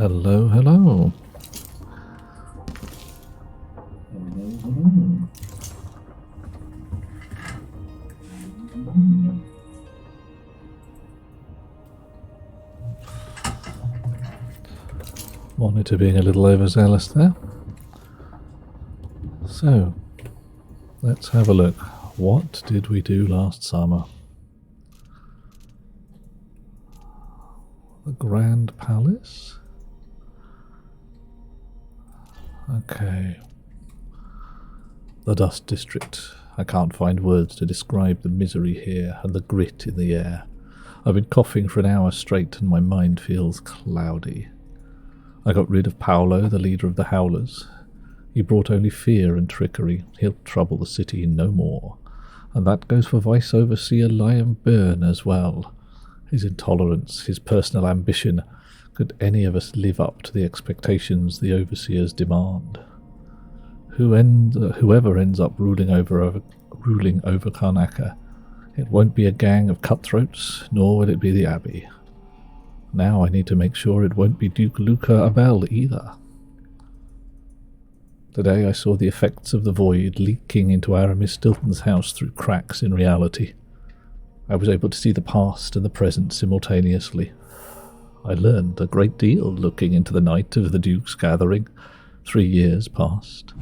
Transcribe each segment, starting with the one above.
Hello, hello. Monitor being a little overzealous there. So, let's have a look. What did we do last summer? The Grand Palace? Okay. The Dust District. I can't find words to describe the misery here and the grit in the air. I've been coughing for an hour straight and my mind feels cloudy. I got rid of Paolo, the leader of the Howlers. He brought only fear and trickery. He'll trouble the city no more. And that goes for Vice Overseer Liam Byrne as well. His intolerance, his personal ambition. Could any of us live up to the expectations the Overseers demand? Whoever ends up ruling over Karnaca, it won't be a gang of cutthroats, nor will it be the Abbey. Now I need to make sure it won't be Duke Luca Abel either. Today I saw the effects of the void leaking into Aramis Stilton's house through cracks in reality. I was able to see the past and the present simultaneously. I learned a great deal looking into the night of the Duke's gathering. 3 years passed.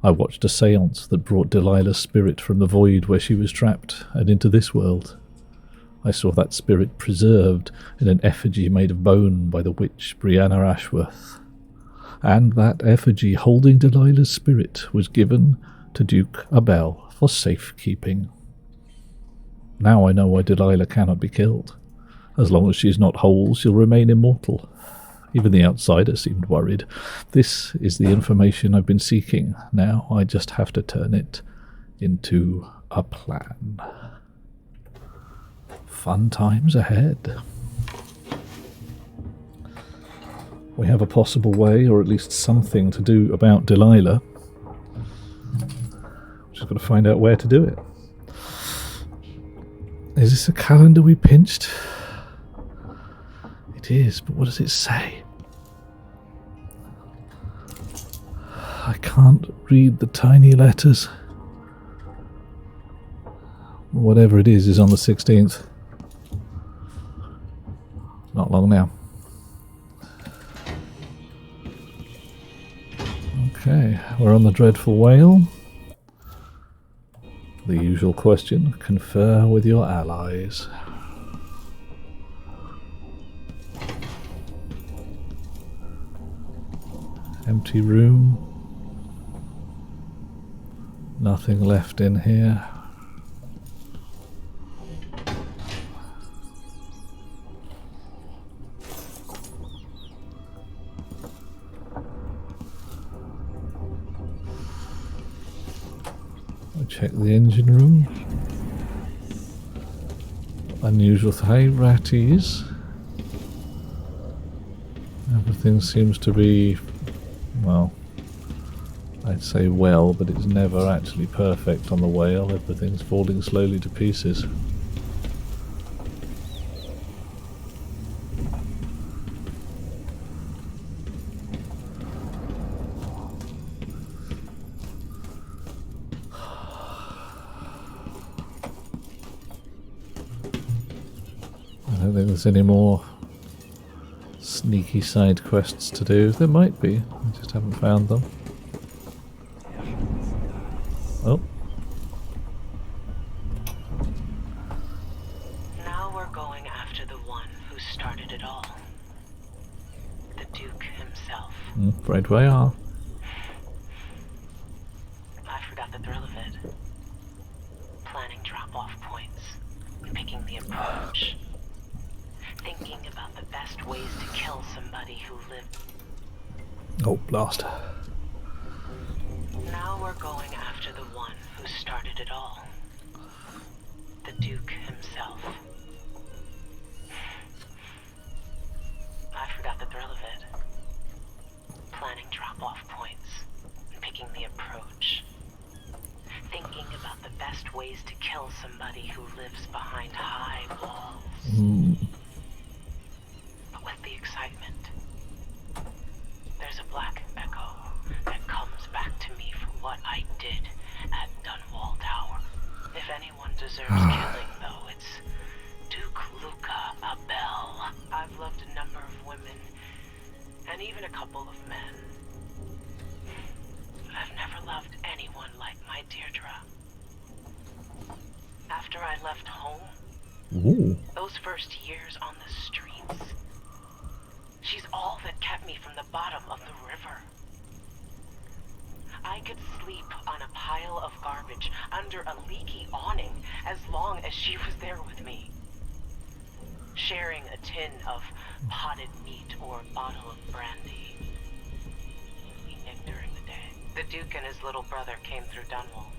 I watched a séance that brought Delilah's spirit from the void where she was trapped and into this world. I saw that spirit preserved in an effigy made of bone by the witch Brianna Ashworth. And that effigy holding Delilah's spirit was given to Duke Abel for safekeeping. Now I know why Delilah cannot be killed. As long as she's not whole, she'll remain immortal. Even the outsider seemed worried. This is the information I've been seeking. Now I just have to turn it into a plan. Fun times ahead. We have a possible way, or at least something to do about Delilah. Just got to find out where to do it. Is this a calendar we pinched? It is, but what does it say? I can't read the tiny letters. Whatever it is on the 16th. Not long now. Okay, we're on the Dreadful Whale. The usual question, confer with your allies. Empty room. Nothing left in here. Check the engine room. Unusual hey, ratties. Everything seems to be, well, I'd say well, but it's never actually perfect on the whale. Everything's falling slowly to pieces. I don't think there's any more sneaky side quests to do. There might be, I just haven't found them. Oh. Now we're going after the one who started it all. The Duke himself. Afraid we are. I forgot the thrill of it. Planning drop-off points. Picking the approach. Thinking about the best ways to kill somebody who lived. Oh, blast. Now we're going after the one who started it all. The Duke himself. I forgot the thrill of it. Planning drop-off points. Picking the approach. Thinking about the best ways to kill somebody who lives behind high walls. But with the excitement I did at Dunwall Tower. If anyone deserves killing, though, it's Duke Luca Abel. I've loved a number of women, and even a couple of men. But I've never loved anyone like my Deirdre. After I left home, Ooh. those first years on the streets, she's all that kept me from the bottom of the river. I could sleep on a pile of garbage under a leaky awning as long as she was there with me. Sharing a tin of potted meat or a bottle of brandy. Eating during the day. The Duke and his little brother came through Dunwall.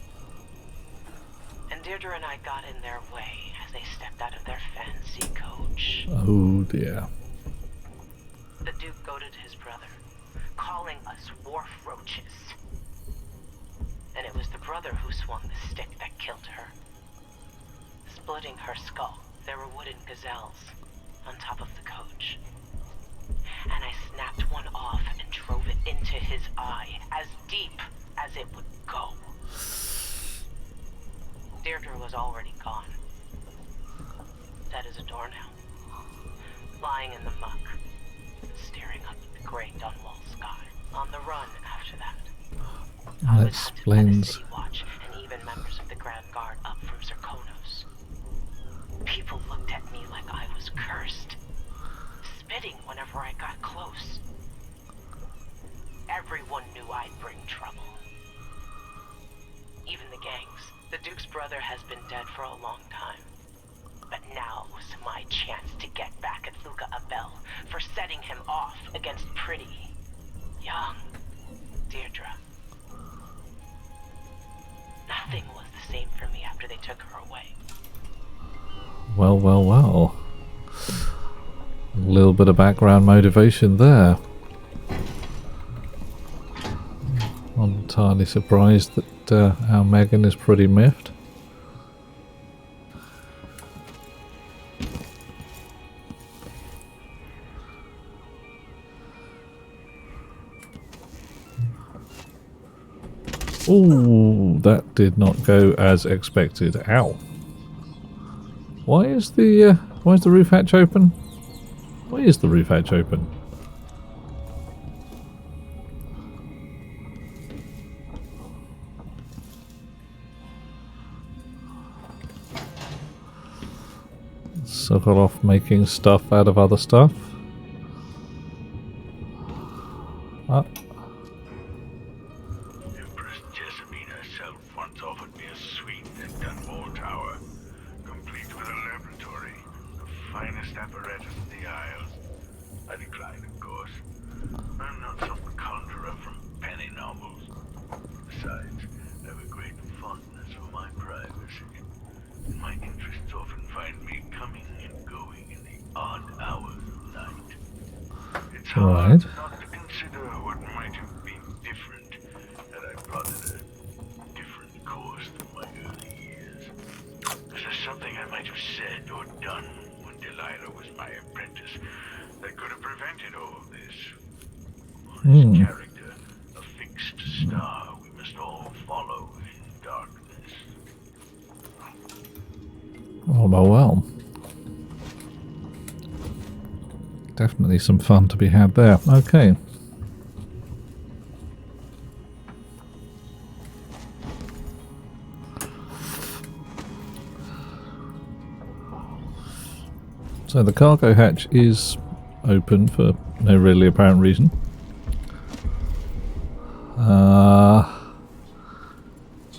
And Deirdre and I got in their way as they stepped out of their fancy coach. Oh dear. The Duke goaded his brother, calling us wharf roaches. And it was the brother who swung the stick that killed her. Splitting her skull, there were wooden gazelles on top of the coach. And I snapped one off and drove it into his eye, as deep as it would go. Deirdre was already gone. Dead as a doornail. Lying in the muck, staring up at the gray Dunwall sky. On the run after that. I That was hunted by the explains. City Watch and even members of the Grand Guard up from Zirconos. People looked at me like I was cursed, spitting whenever I got close. Everyone knew I'd bring trouble. Even the gangs. The Duke's brother has been dead for a long time. But now was my chance to get back at Luca Abel for setting him off against pretty, young Deirdre. Nothing was the same for me after they took her away. Well, well, well. A little bit of background motivation there. I'm entirely surprised that our Megan is pretty miffed. Ooh, that did not go as expected. Ow. Why is the roof hatch open? Why is the roof hatch open? Sucker off making stuff out of other stuff. Empress Jessamine herself once offered me a suite at Dunwall Tower, complete with a laboratory, the finest apparatus in the Isles. I declined, of course. I'm not some conjurer from penny novels. Besides, I have a great fondness for my privacy. And my interests often find me coming and going in the odd hours of night. It's hard Right. not to consider what might have been different had I plotted a different course through my early years. Is there something I might have said or done when Delilah was my apprentice that could have prevented all of this? His character, a fixed star we must all follow in darkness. Oh, well. Definitely some fun to be had there. Okay. So the cargo hatch is open for no really apparent reason.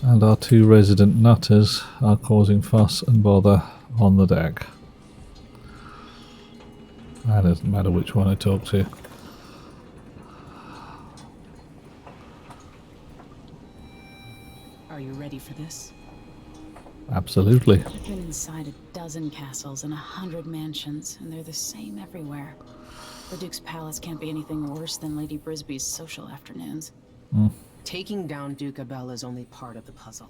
And our two resident nutters are causing fuss and bother on the deck. That doesn't matter which one I talk to. Are you ready for this? Absolutely. I've been inside a dozen castles and 100 mansions, and they're the same everywhere. The Duke's palace can't be anything worse than Lady Brisby's social afternoons. Taking down Duke Abel is only part of the puzzle.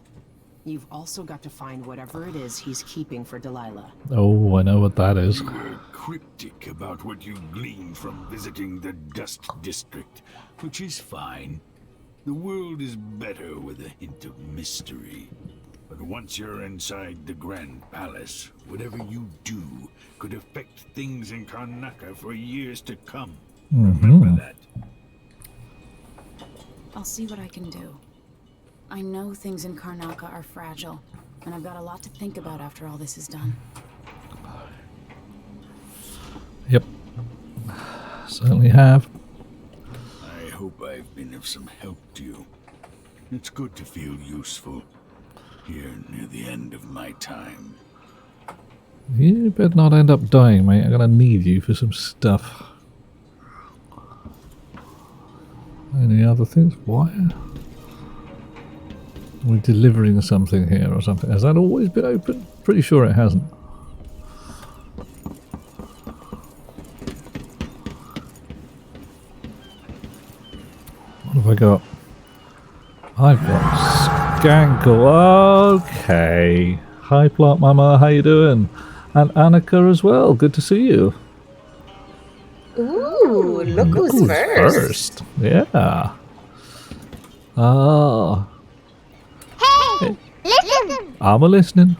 You've also got to find whatever it is he's keeping for Delilah. Oh, I know what that is. You were cryptic about what you gleaned from visiting the Dust District, which is fine. The world is better with a hint of mystery. But once you're inside the Grand Palace, whatever you do could affect things in Karnaca for years to come. Remember that. I'll see what I can do. I know things in Karnaca are fragile, and I've got a lot to think about after all this is done. Yep. Certainly have. I hope I've been of some help to you. It's good to feel useful here near the end of my time. You better not end up dying, mate. I'm gonna need you for some stuff. Any other things? Why? We're delivering something here or something. Has that always been open? Pretty sure it hasn't. What have I got? I've got Skankle. Okay. Hi, Plant Mama. How you doing? And Annika as well. Good to see you. Ooh, look who's first. Yeah. Ah. Hey, listen! I'm a listening.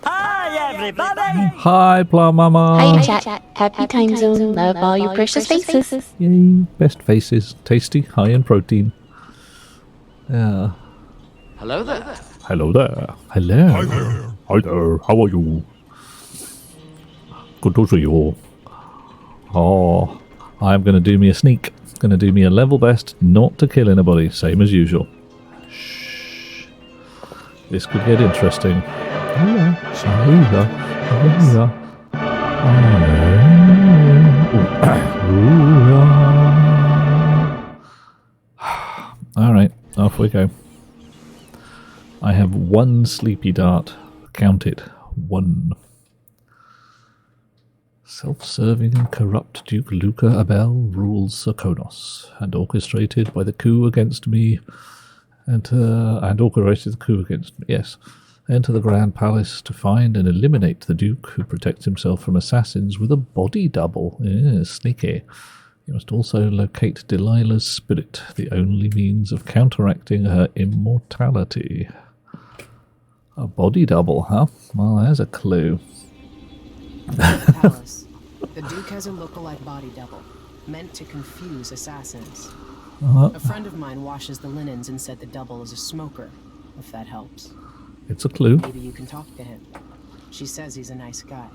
Hi, everybody! Hi, Plant Mama. Hi, chat. Happy time zone. Love all your precious faces. Yay. Best faces. Tasty, high in protein. Yeah. Hello there. Hello there. Hello. Hi there. Hi there. How are you? Good to see you all. Oh, I'm going to do me a sneak. Going to do me a level best not to kill anybody. Same as usual. Shh. This could get interesting. Alright, off we go. I have one sleepy dart. Count it. One. Self-serving and corrupt Duke Luca Abel rules Serkonos, and orchestrated by the coup against me, and orchestrated the coup against me, yes. Enter the Grand Palace to find and eliminate the Duke, who protects himself from assassins with a body double. Sneaky. You must also locate Delilah's spirit, the only means of counteracting her immortality. A body double, huh? Well, there's a clue. Palace. The Duke has a lookalike body double, meant to confuse assassins. A friend of mine washes the linens and said the double is a smoker, if that helps. It's a clue. Maybe you can talk to him. She says he's a nice guy.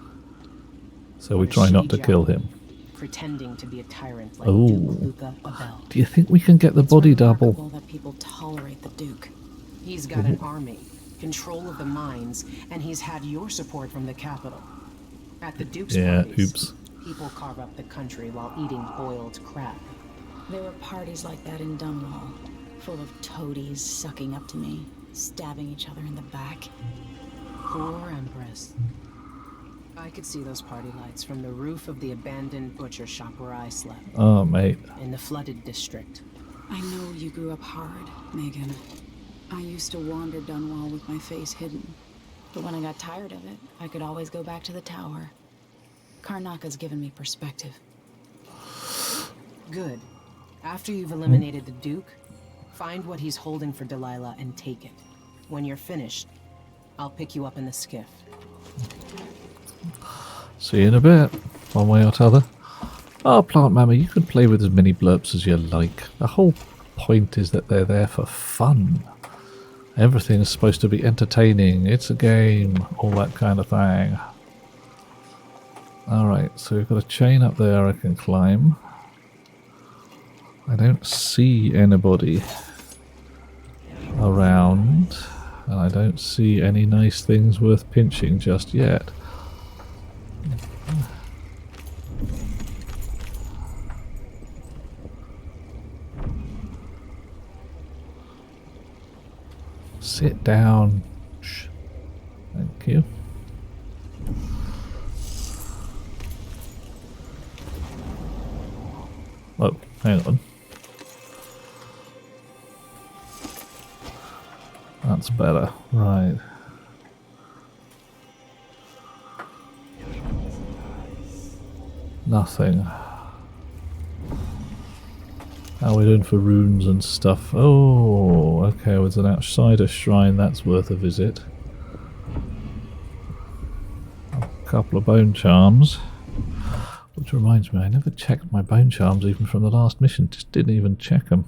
So we try not to kill him. Pretending to be a tyrant like Oh. Duke Luca Abel. Do you think we can get the body double? Remarkable that people tolerate the Duke. He's got an army, control of the mines, and he's had your support from the capital. At the Duke's parties, oops. people carve up the country while eating boiled crab. There were parties like that in Dunwall, full of toadies sucking up to me, stabbing each other in the back. Poor Empress. I could see those party lights from the roof of the abandoned butcher shop where I slept, Oh, mate. in the flooded district. I know you grew up hard, Megan. I used to wander Dunwall with my face hidden. But when I got tired of it, I could always go back to the tower. Karnaca's given me perspective. Good. After you've eliminated the Duke, find what he's holding for Delilah and take it. When you're finished, I'll pick you up in the skiff. See you in a bit, one way or t'other. Oh, Plant Mama, you can play with as many blurps as you like. The whole point is that they're there for fun. Everything is supposed to be entertaining. It's a game, all that kind of thing. Alright, so we've got a chain up there I can climb. I don't see anybody around, and I don't see any nice things worth pinching just yet. Sit down. Shh. Thank you. Oh, hang on. That's better. Right. Nothing. How are we doing for runes and stuff? Oh, okay, with an outsider shrine, that's worth a visit. A couple of bone charms. Which reminds me, I never checked my bone charms even from the last mission. Just didn't even check them.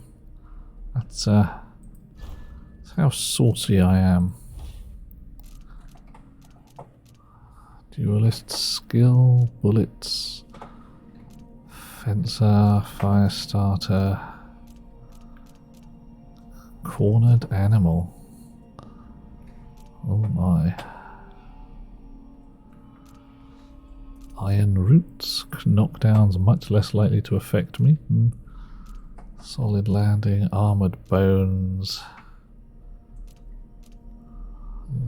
That's how saucy I am. Duelist skill, bullets, fencer, fire starter, cornered animal. Oh my. Iron roots, knockdowns much less likely to affect me. Solid landing, armored bones.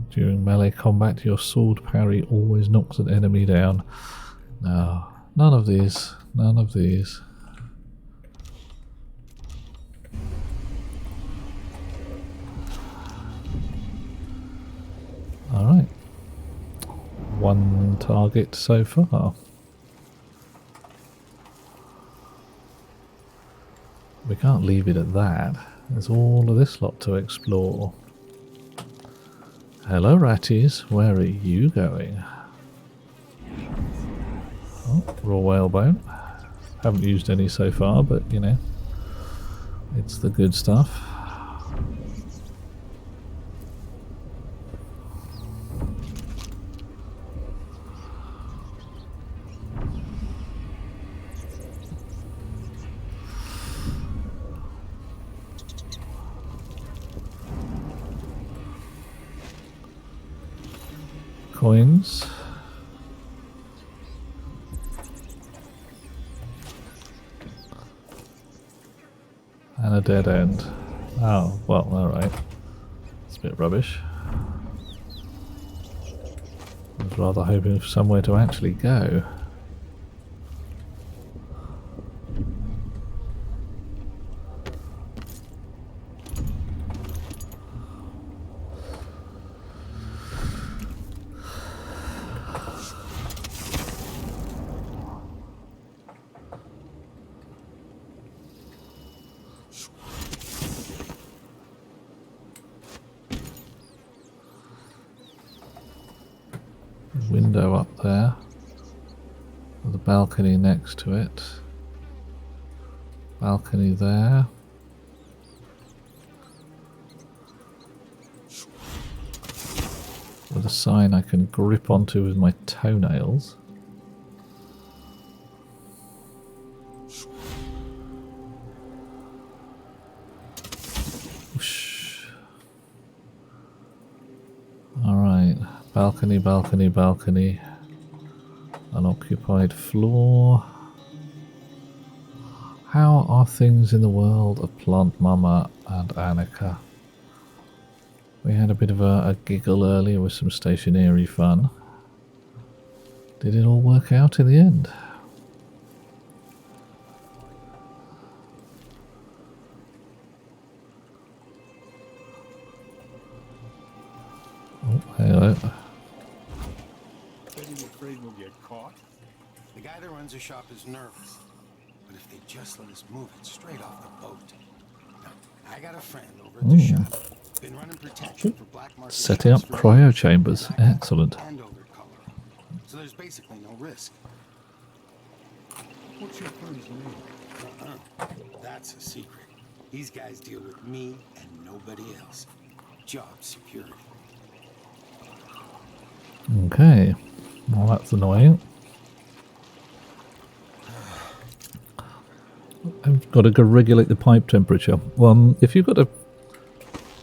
During melee combat, your sword parry always knocks an enemy down. No, none of these. None of these. Alright. One target so far. We can't leave it at that. There's all of this lot to explore. Hello, ratties. Where are you going? Oh, raw whalebone. Haven't used any so far, but you know, it's the good stuff. Coins. And a dead end. Oh, well, alright. It's a bit rubbish. I was rather hoping for somewhere to actually go. Window up there with a balcony next to it. Balcony there. With a sign I can grip onto with my toenails. Whoosh. Alright. Balcony, balcony, balcony. Unoccupied floor. How are things in the world of Plant Mama and Annika? We had a bit of a giggle earlier with some stationary fun. Did it all work out in the end? Oh, hello. Afraid we'll get caught? The guy that runs the shop is nervous, but if they just let us move it straight off the boat. Now, I got a friend over at the shop. Been running protection for black market. Setting up cryo chambers. Excellent. And over color. So there's basically no risk. What's your friend's name? That's a secret. These guys deal with me and nobody else. Job security. Okay. Well, that's annoying. I've got to go regulate the pipe temperature. Well, if you've got a...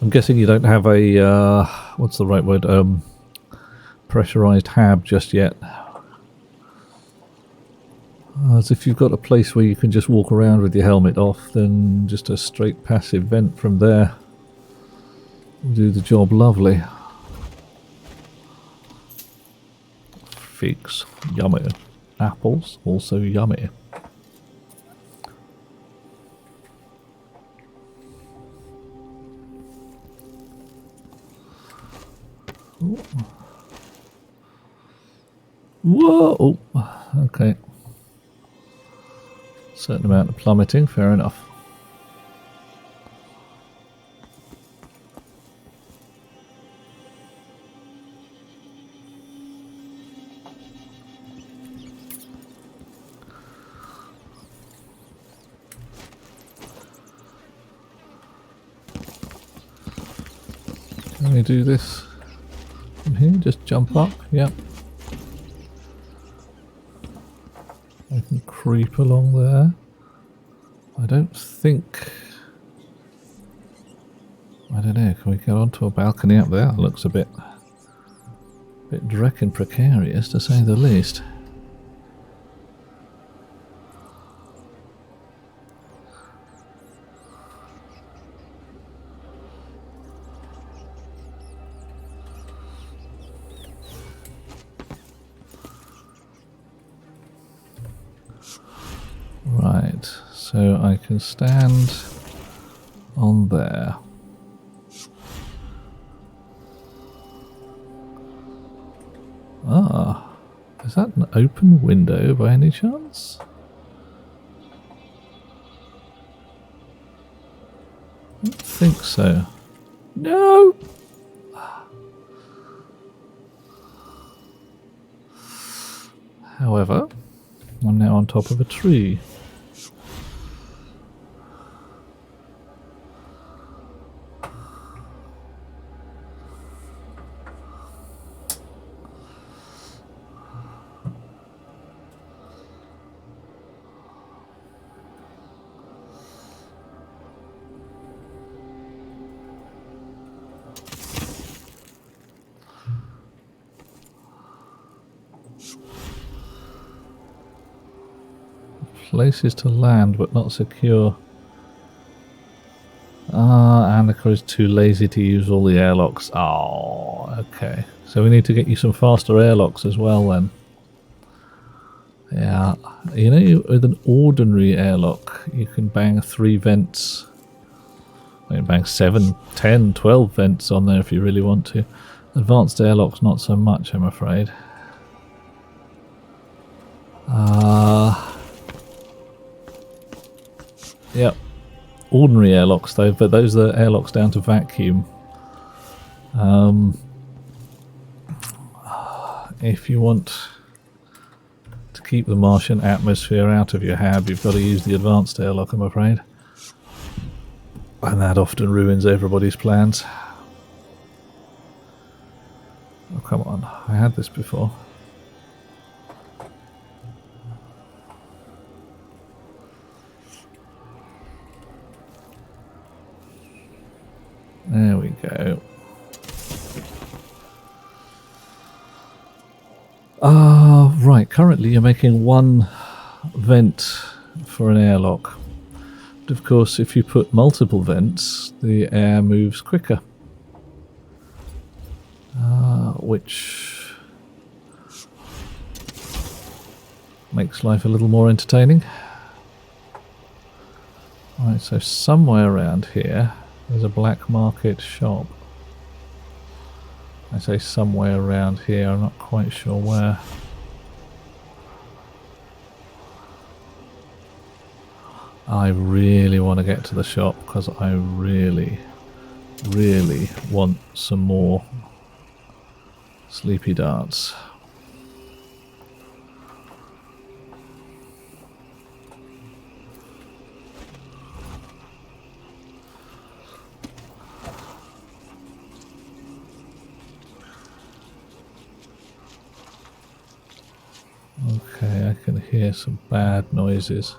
I'm guessing you don't have a... what's the right word? Pressurized hab just yet. As if you've got a place where you can just walk around with your helmet off, then just a straight passive vent from there will do the job lovely. Figs, yummy. Apples, also yummy. Ooh. Whoa! Okay. Certain amount of plummeting, fair enough. Can we do this from here? Just jump up? Yep. I can creep along there. I don't think... I don't know, can we go onto a balcony up there? It looks a bit dreck and precarious, to say the least. Right, so I can stand on there. Ah, is that an open window by any chance? I don't think so. No! However, I'm now on top of a tree. Places to land, but not secure. Ah, Annika is too lazy to use all the airlocks. Oh, okay. So we need to get you some faster airlocks as well then. Yeah. You know, with an ordinary airlock, you can bang 3 vents. You can bang 7, 10, 12 vents on there if you really want to. Advanced airlocks, not so much, I'm afraid. Yep. Ordinary airlocks though, but those are airlocks down to vacuum. If you want to keep the Martian atmosphere out of your hab, you've got to use the advanced airlock, I'm afraid. And that often ruins everybody's plans. Oh, come on. I had this before. There we go. Right, currently you're making 1 vent for an airlock. But of course, if you put multiple vents, the air moves quicker. Which makes life a little more entertaining. Right, so somewhere around here there's a black market shop. I say somewhere around here, I'm not quite sure where. I really want to get to the shop because I really want some more sleepy darts. Okay, I can hear some bad noises.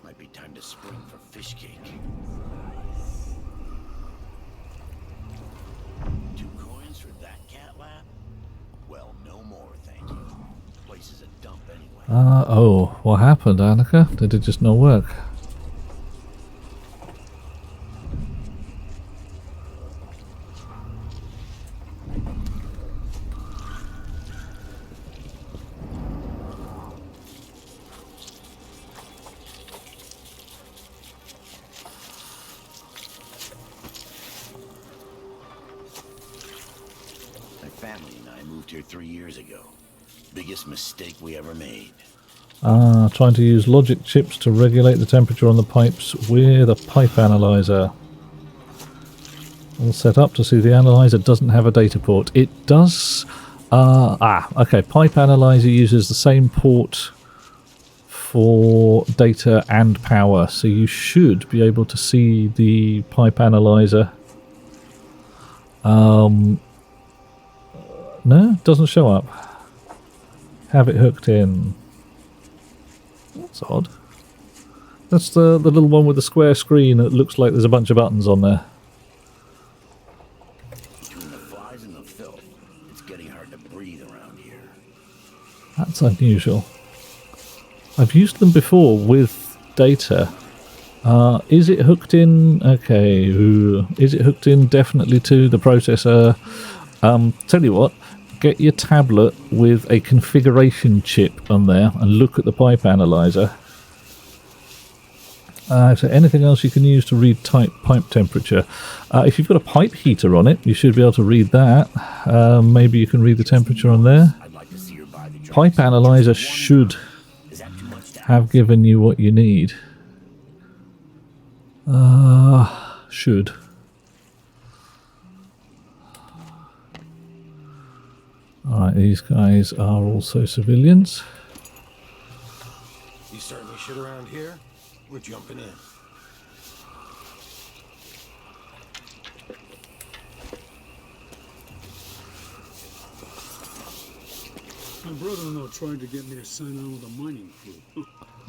Might be time to spring for fish cake. 2 coins for that cat lap? Well, no more, thank you. The place is a dump anyway. Oh, what happened, Annika? Did it just not work? Family and I moved here 3 years ago. Biggest mistake we ever made. Trying to use logic chips to regulate the temperature on the pipes with a pipe analyzer. All set up to see the analyzer doesn't have a data port. It does. Okay. Pipe analyzer uses the same port for data and power, so you should be able to see the pipe analyzer No, doesn't show up. Have it hooked in. That's odd. That's the little one with the square screen that looks like there's a bunch of buttons on there. Between the flies and the filth, it's getting hard to breathe around here. That's unusual. I've used them before with data. Is it hooked in? Okay. Is it hooked in definitely to the processor? Tell you what, get your tablet with a configuration chip on there and look at the pipe analyzer. Is there anything else you can use to read pipe temperature? If you've got a pipe heater on it, you should be able to read that. Maybe you can read the temperature on there. Pipe analyzer should have given you what you need. Should. Alright, these guys are also civilians. You starting shit around here? We're jumping in. My brother-in-law tried to get me to sign on with a mining crew.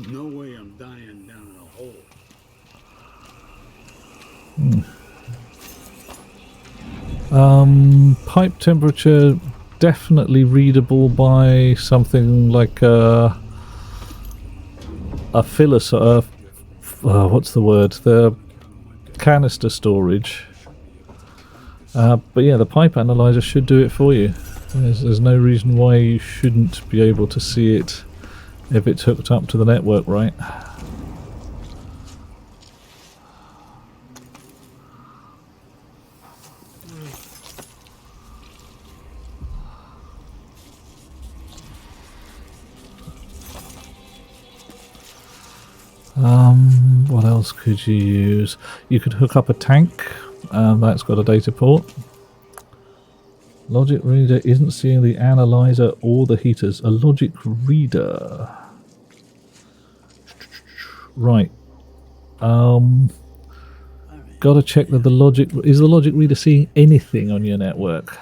No way I'm dying down in a hole. Pipe temperature definitely readable by something like a filler, what's the word? The canister storage. But yeah, the pipe analyzer should do it for you. There's no reason why you shouldn't be able to see it if it's hooked up to the network, right? What else could you use? You could hook up a tank. That's got a data port. Logic reader isn't seeing the analyzer or the heaters. A logic reader. Right. Gotta check that the logic... Is the logic reader seeing anything on your network?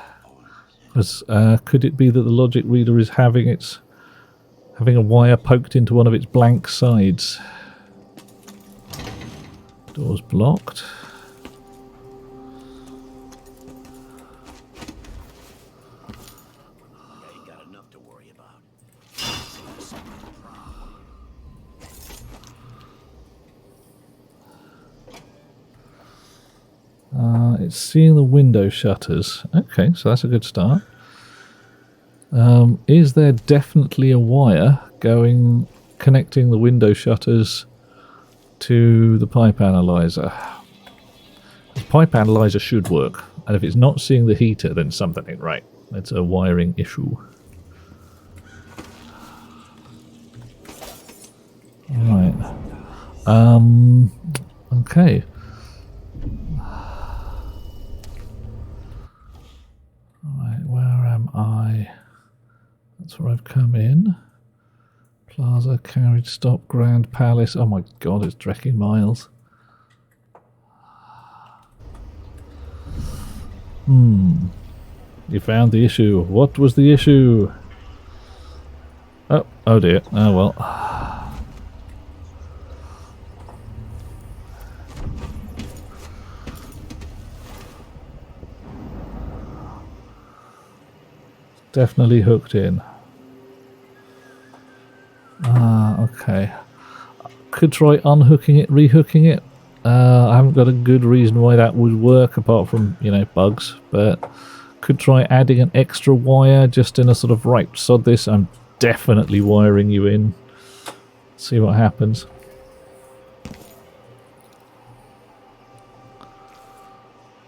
Because could it be that the logic reader is having a wire poked into one of its blank sides? Door's blocked. It's seeing the window shutters. Okay, so that's a good start. Is there definitely a wire connecting the window shutters to the pipe analyzer? The pipe analyzer should work, and if it's not seeing the heater, then something ain't right. It's a wiring issue. Right. Okay. Alright, where am I? That's where I've come in. Plaza, carriage stop, Grand Palace. Oh my god, it's trekking miles. You found the issue. What was the issue? Oh dear. Oh well. Definitely hooked in. Okay. Could try unhooking it, rehooking it. I haven't got a good reason why that would work apart from, you know, bugs, but could try adding an extra wire just in a sort of, right, sod this, I'm definitely wiring you in. See what happens.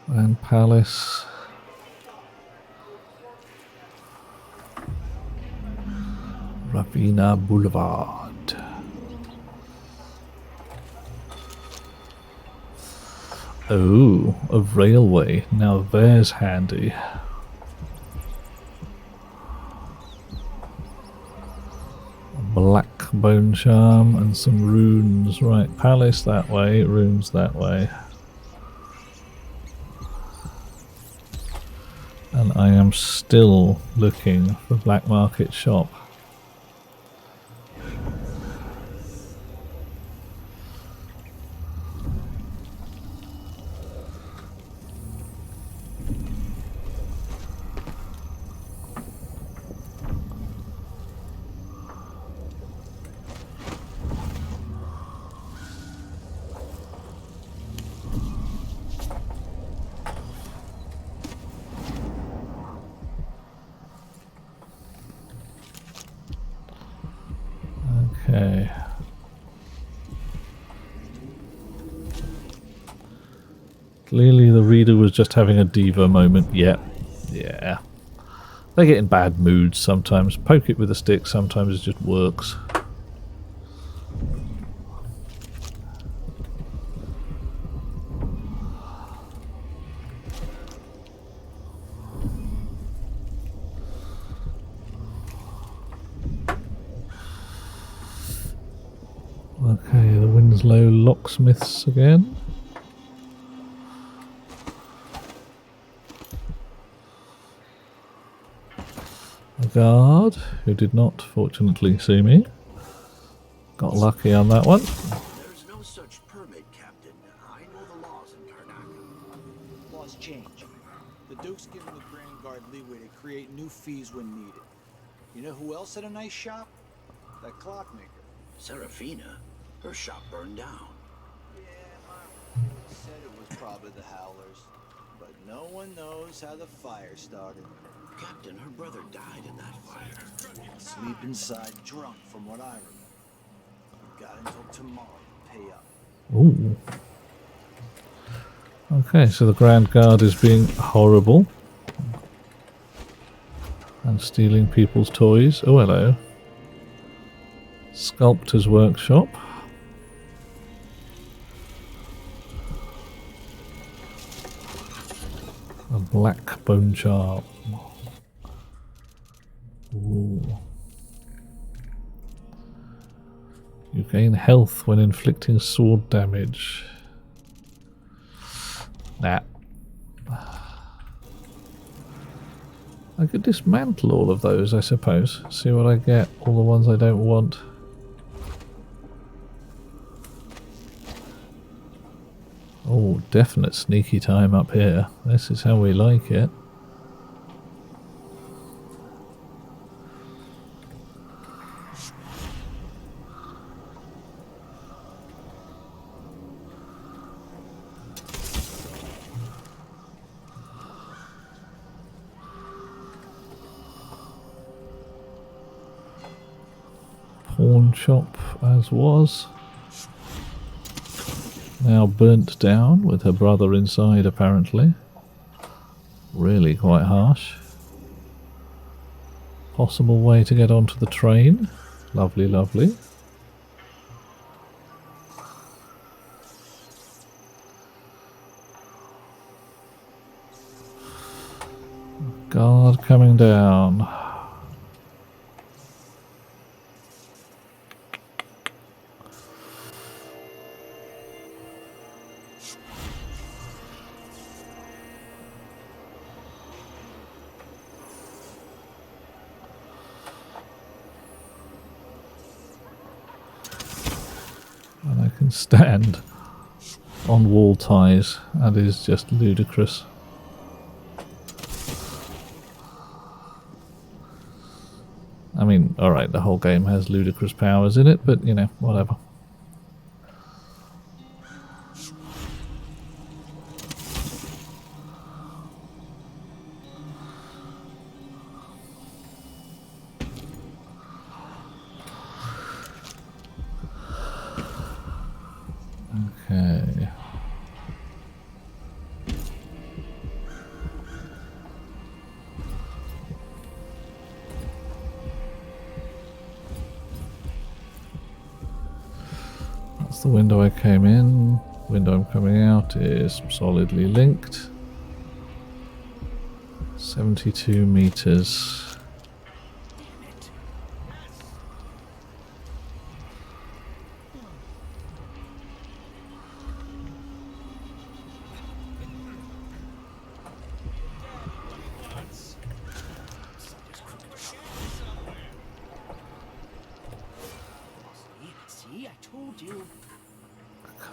And Palace. Ravina Boulevard. Oh, a railway. Now there's handy. Black bone charm and some runes. Right, palace that way, runes that way. And I am still looking for black market shop. Okay. Clearly the reader was just having a diva moment. Yep. Yeah. They get in bad moods sometimes. Poke it with a stick, sometimes it just works. Okay, the Winslow locksmiths again. A guard who did not, fortunately, see me. Got lucky on that one. There's no such permit, Captain. I know the laws in Karnak. Laws change. The Duke's giving the Grand Guard leeway to create new fees when needed. You know who else had a nice shop? That clockmaker. Serafina? Her shop burned down. Yeah, my said it was probably the Howlers. But no one knows how the fire started. Captain, her brother died in that fire. Sleep inside drunk, from what I remember. You've got until tomorrow to pay up. Ooh. Okay, so the Grand Guard is being horrible. And stealing people's toys. Oh, hello. Sculptor's workshop. A black bone charm. Ooh. You gain health when inflicting sword damage. Nah. I could dismantle all of those, I suppose. See what I get. All the ones I don't want. Oh, definite sneaky time up here. This is how we like it. Pawn shop as was. Now burnt down with her brother inside apparently. Really quite harsh. Possible way to get onto the train. Lovely, lovely. Guard coming down. And I can stand on wall ties. That is just ludicrous. I mean, alright, the whole game has ludicrous powers in it, but, you know, whatever. Okay. That's the window I came in. Window I'm coming out is solidly linked. 72 meters.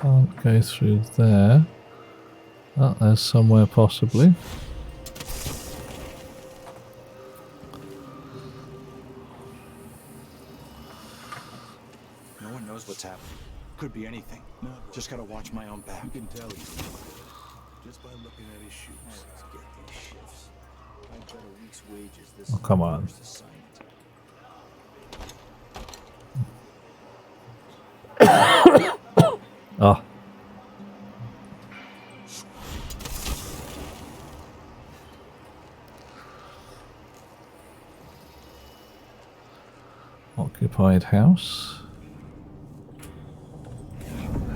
Can't go through there. Oh, there's somewhere possibly. No one knows what's happening. Could be anything. Just gotta watch my own back. You can tell he's just by looking at his shoes. Let's get these shifts. I bet a week's wages this Oh, come on. Ah. Occupied house.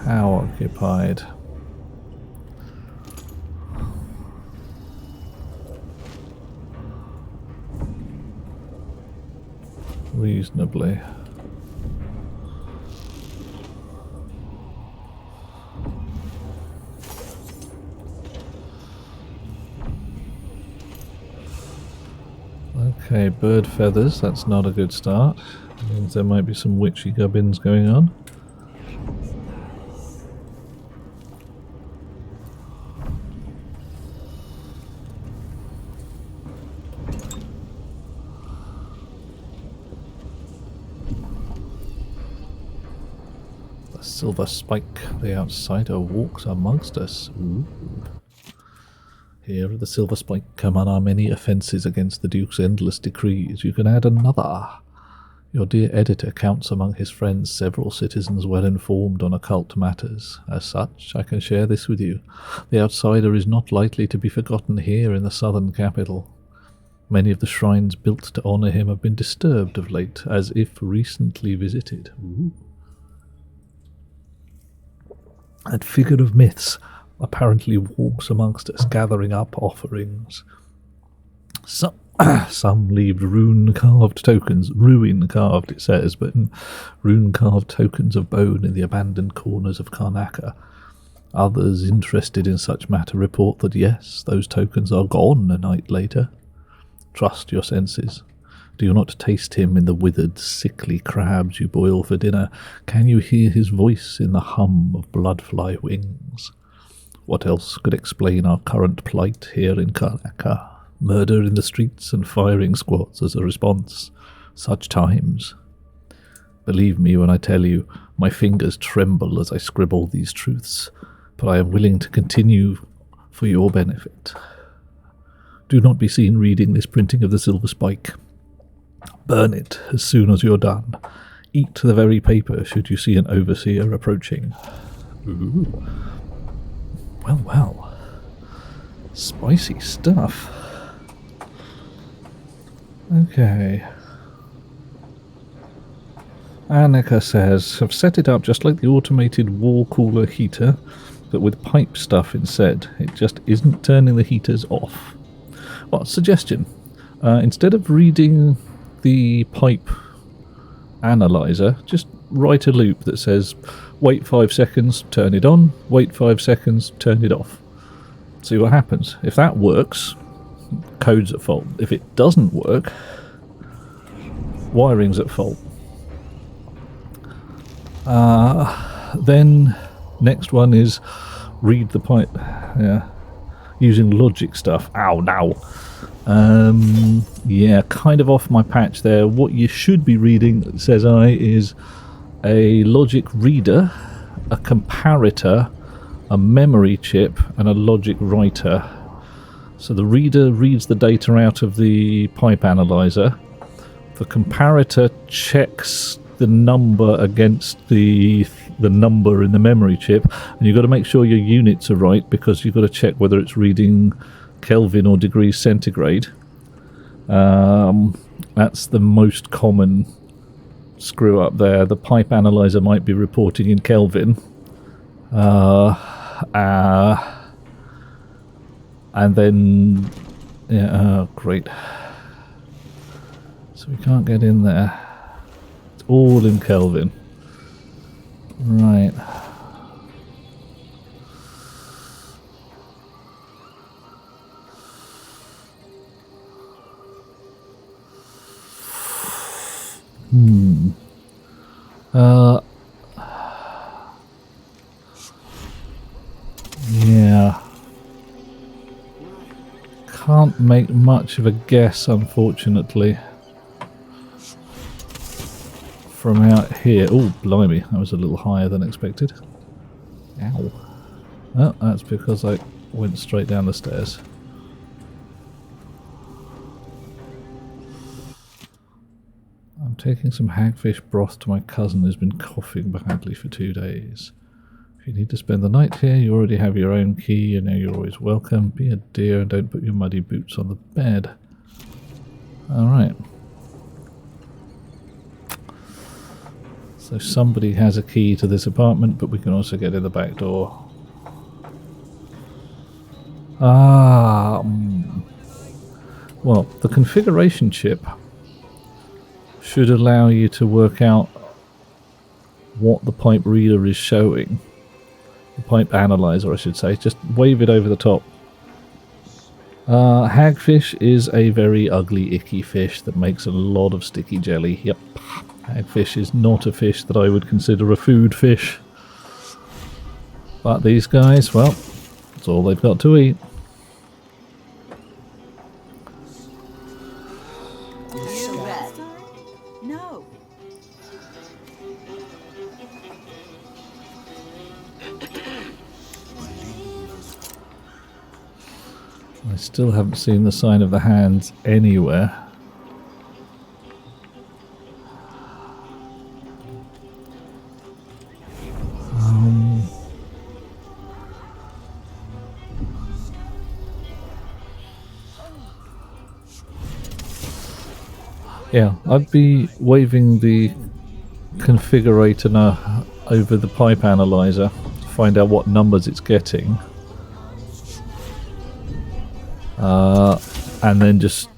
How occupied? Reasonably. Okay, bird feathers, that's not a good start. Means there might be some witchy gubbins going on. The silver spike, the outsider walks amongst us. Ooh. Here at the Silver Spike come on our many offences against the Duke's endless decrees. You can add another. Your dear editor counts among his friends several citizens well informed on occult matters. As such, I can share this with you. The outsider is not likely to be forgotten here in the southern capital. Many of the shrines built to honour him have been disturbed of late, as if recently visited. Ooh. That figure of myths apparently walks amongst us, gathering up offerings. Some leave ruin-carved tokens, ruin-carved it says, but rune-carved tokens of bone in the abandoned corners of Karnaca. Others interested in such matter report that yes, those tokens are gone a night later. Trust your senses. Do you not taste him in the withered, sickly crabs you boil for dinner? Can you hear his voice in the hum of bloodfly wings? What else could explain our current plight here in Karnaca? Murder in the streets and firing squads as a response. Such times. Believe me when I tell you, my fingers tremble as I scribble these truths, but I am willing to continue for your benefit. Do not be seen reading this printing of the Silver Spike. Burn it as soon as you're done. Eat the very paper should you see an overseer approaching. Ooh. Well, well. Spicy stuff. Okay. Annika says, I've set it up just like the automated wall cooler heater, but with pipe stuff instead. It just isn't turning the heaters off. Well, suggestion. Instead of reading the pipe analyzer, just write a loop that says, wait 5 seconds, turn it on, wait 5 seconds, turn it off. See what happens. If that works, code's at fault. If it doesn't work, wiring's at fault. Then next one is read the pipe. Yeah, using logic stuff. Ow, now. Yeah, kind of off my patch there. What you should be reading, says I, is a logic reader, a comparator, a memory chip, and a logic writer. So the reader reads the data out of the pipe analyzer. The comparator checks the number against the number in the memory chip, and you've got to make sure your units are right because you've got to check whether it's reading Kelvin or degrees centigrade. That's the most common screw up there. The pipe analyzer might be reporting in Kelvin. And then, yeah, great. So we can't get in there. It's all in Kelvin. Right. can't make much of a guess, unfortunately, from out here. Oh, blimey, that was a little higher than expected. Ow. Oh, that's because I went straight down the stairs. I'm taking some hagfish broth to my cousin who's been coughing badly for 2 days. If you need to spend the night here, you already have your own key. You know you're always welcome. Be a dear and don't put your muddy boots on the bed. Alright. So somebody has a key to this apartment, but we can also get in the back door. Well, the configuration chip should allow you to work out what the pipe reader is showing. The pipe analyzer, I should say. Just wave it over the top. Hagfish is a very ugly, icky fish that makes a lot of sticky jelly. Yep. Hagfish is not a fish that I would consider a food fish. But these guys, well, that's all they've got to eat. No. I still haven't seen the sign of the hands anywhere. Yeah, I'd be waving the configurator now over the pipe analyzer to find out what numbers it's getting. And then just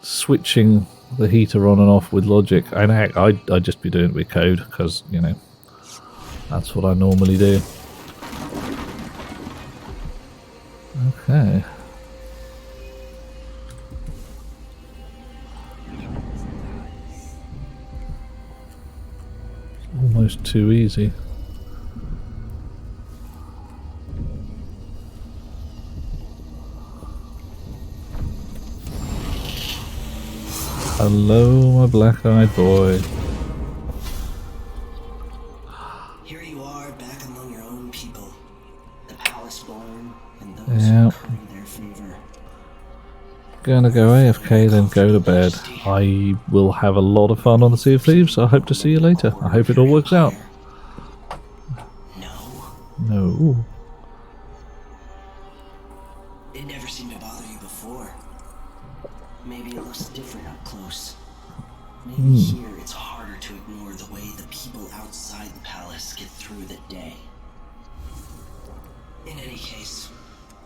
switching the heater on and off with logic. And heck, I'd just be doing it with code because, you know, that's what I normally do. Okay. Almost too easy. Hello, my black-eyed boy. Here you are, back among your own people. The palace born and those who curry their favor. Gonna go AFK, then go to bed. I will have a lot of fun on the Sea of Thieves. I hope to see you later. I hope it all works out. No. It never seemed to bother you before. Maybe it looks different up close. Maybe here it's harder to ignore the way the people outside the palace get through the day. In any case,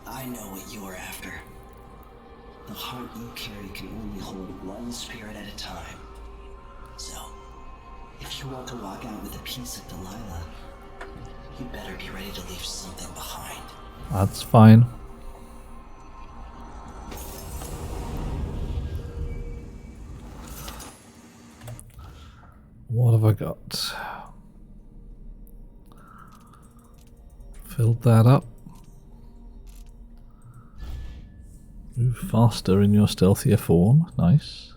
I know what you're after. The heart you carry can only hold one spirit at a time. So, if you want to walk out with a piece of Delilah, you better be ready to leave something behind. That's fine. What have I got? Filled that up. Move faster in your stealthier form. Nice.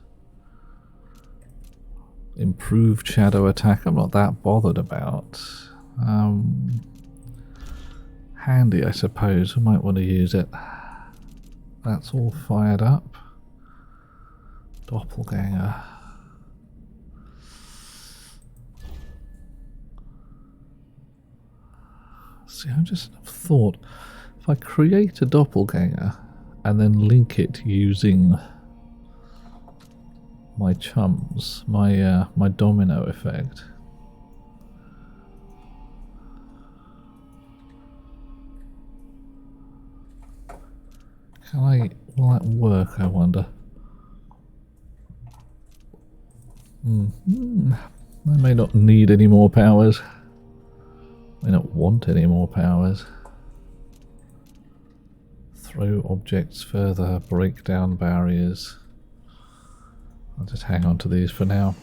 Improved shadow attack. I'm not that bothered about. Handy, I suppose. I might want to use it. That's all fired up. Doppelganger. See, I just thought, if I create a doppelganger and then link it using my chums, my domino effect. Will that work, I wonder? I may not need any more powers. May not want any more powers. Throw objects further, break down barriers. I'll just hang on to these for now.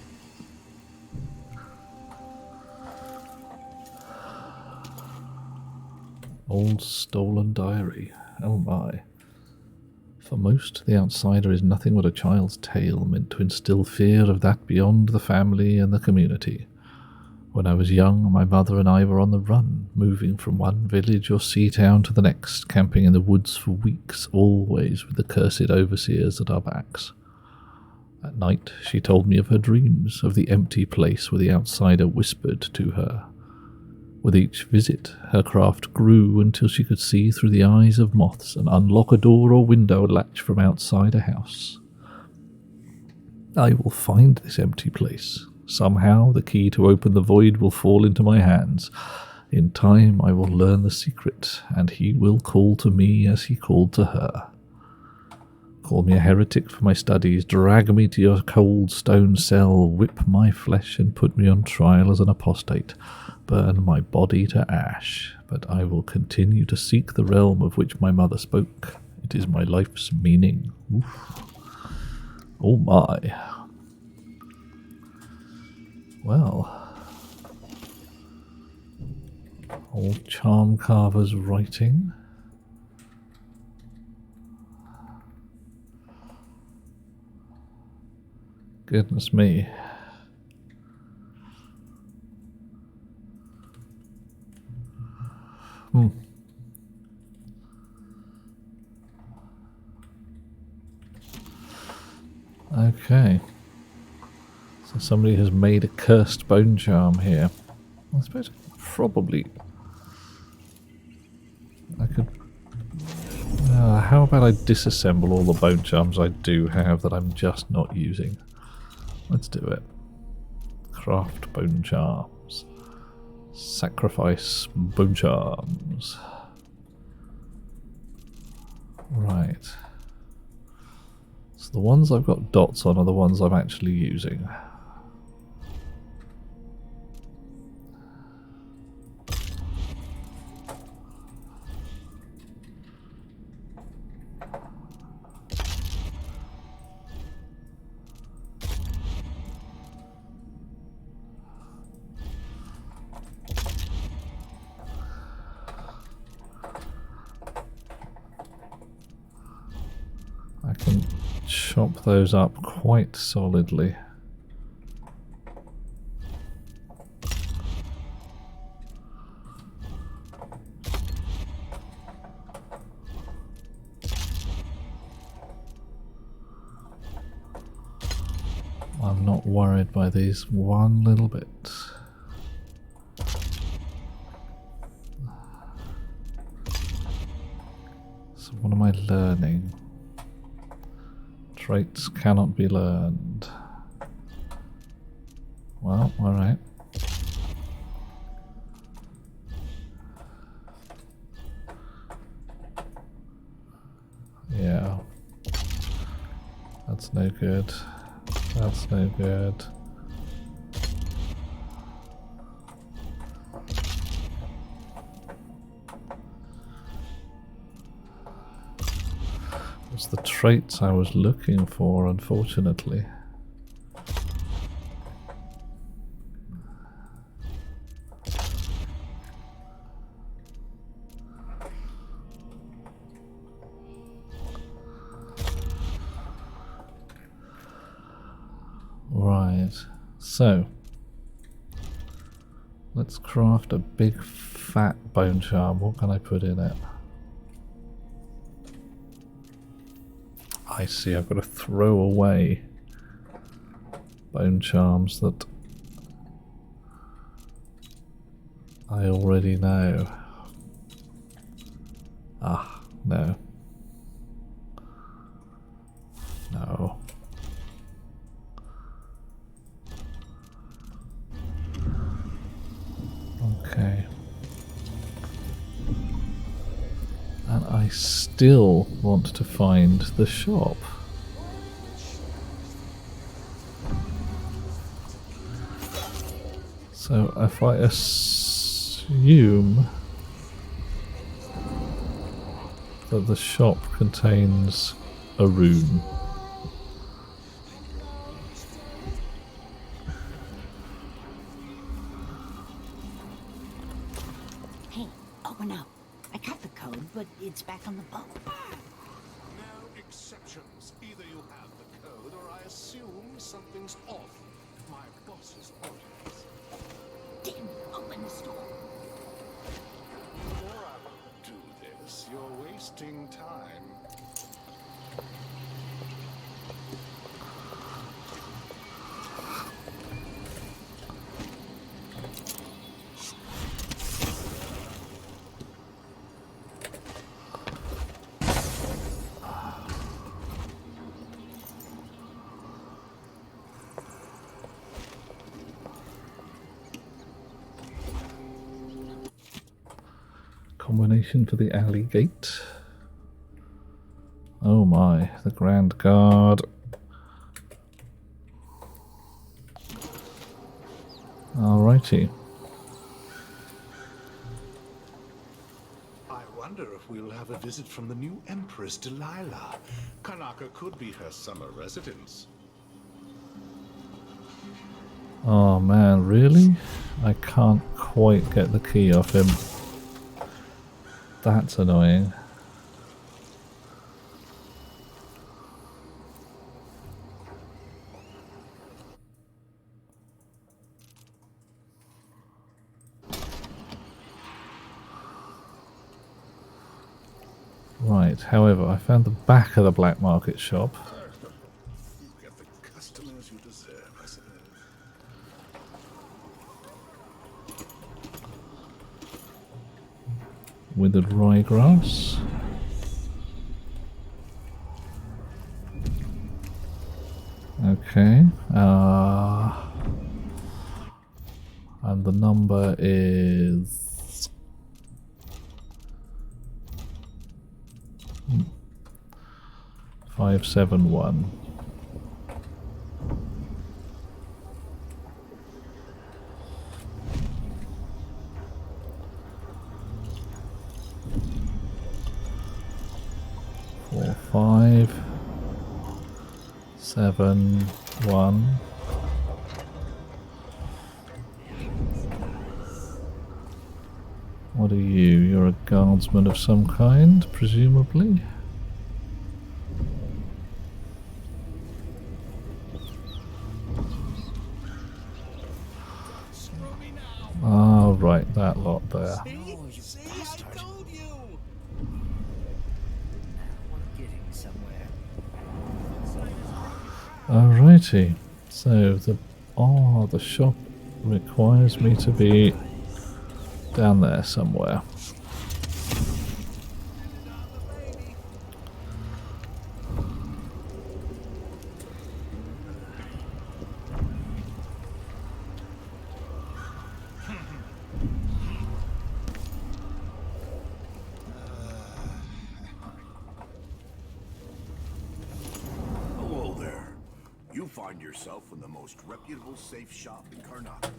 Old stolen diary. Oh my. For most, the outsider is nothing but a child's tale meant to instill fear of that beyond the family and the community. When I was young, my mother and I were on the run, moving from one village or sea town to the next, camping in the woods for weeks, always with the cursed overseers at our backs. At night, she told me of her dreams, of the empty place where the outsider whispered to her. With each visit, her craft grew until she could see through the eyes of moths and unlock a door or window latch from outside a house. I will find this empty place. Somehow, the key to open the void will fall into my hands. In time, I will learn the secret, and he will call to me as he called to her. Call me a heretic for my studies, drag me to your cold stone cell, whip my flesh and put me on trial as an apostate, burn my body to ash, but I will continue to seek the realm of which my mother spoke. It is my life's meaning. Oof. Oh my. Well, old charm carver's writing. Goodness me. Okay. So somebody has made a cursed bone charm here. I suppose probably I could... how about I disassemble all the bone charms I do have that I'm just not using? Let's do it. Craft bone charms. Sacrifice bone charms. Right. So the ones I've got dots on are the ones I'm actually using. I can chop those up quite solidly. I'm not worried by these one little bit. So what am I learning? Traits cannot be learned. Well, alright. Yeah. That's no good. That's no good. It's the traits I was looking for, unfortunately. Right, so let's craft a big fat bone charm. What can I put in it? I see, I've got to throw away bone charms that I already know. Ah, no. No. Okay. And I still want to find the shop. So if I assume that the shop contains a rune. No exceptions. Either you have the code or I assume something's off. My boss's orders. Damn, open this door. Before I will do this, you're wasting time. Combination for the alley gate. Oh my, the Grand Guard. Alrighty. I wonder if we'll have a visit from the new Empress Delilah. Karnaca could be her summer residence. Oh man, really? I can't quite get the key off him. That's annoying. Right, however, I found the back of the black market shop. You get the customers you deserve, I suppose. Withered ryegrass. Okay. And the number is 571. Four, 5, 7, 1. What are you? You're a guardsman of some kind, presumably? Ah, right, that lot there. Alrighty, so the shop requires me to be down there somewhere. Hello there. You find yourself in the most reputable safe shop in Karnaca.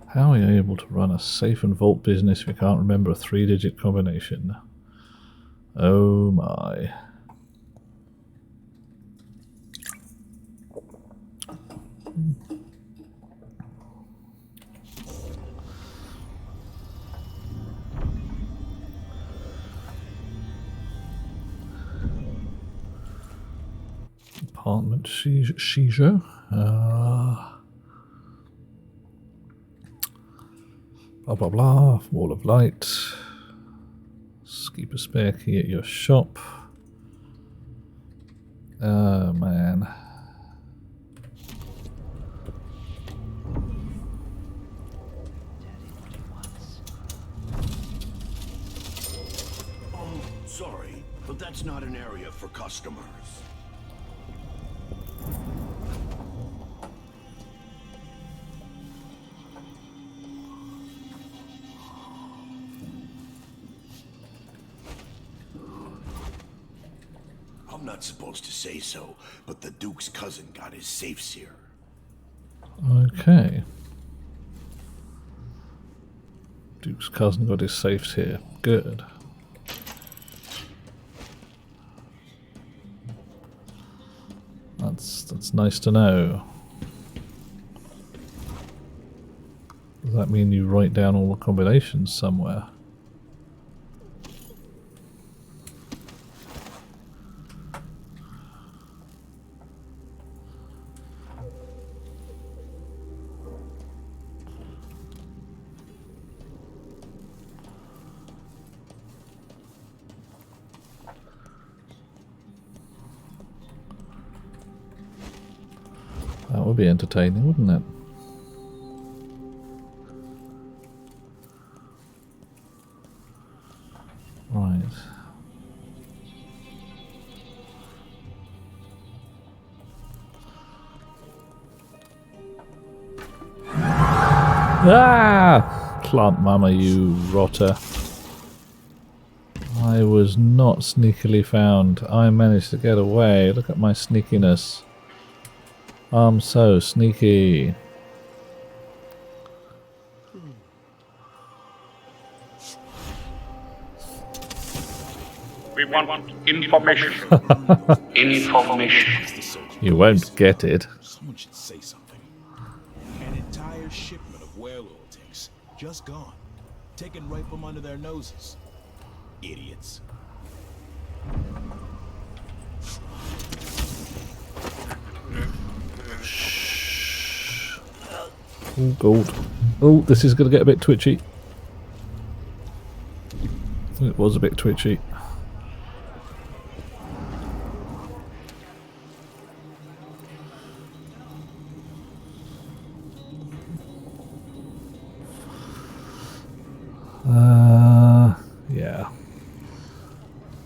How are you able to run a safe and vault business if you can't remember a 3-digit combination? Oh my. Apartment seizure. Blah blah blah. Wall of light. Keep a spare key at your shop. Oh man. Oh, sorry, but that's not an area for customers. I'm not supposed to say so, but the Duke's cousin got his safes here. Okay. Duke's cousin got his safes here. Good. That's nice to know. Does that mean you write down all the combinations somewhere? That would be entertaining, wouldn't it? Right. Ah! Plant mama, you rotter. I was not sneakily found. I managed to get away. Look at my sneakiness. I'm so sneaky. We want information. Information. You won't get it. Someone should say something. An entire shipment of whale oil tanks just gone, taken right from under their noses. Idiots. Oh, gold. Oh, this is going to get a bit twitchy. It was a bit twitchy. Yeah.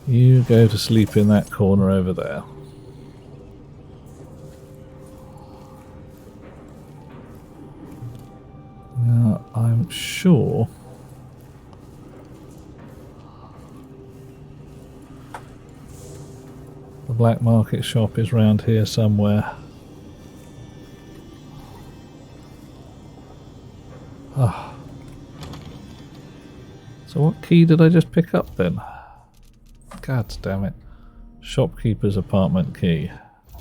You go to sleep in that corner over there. Now, I'm sure the black market shop is round here somewhere. Ah. So what key did I just pick up then? God damn it. Shopkeeper's apartment key.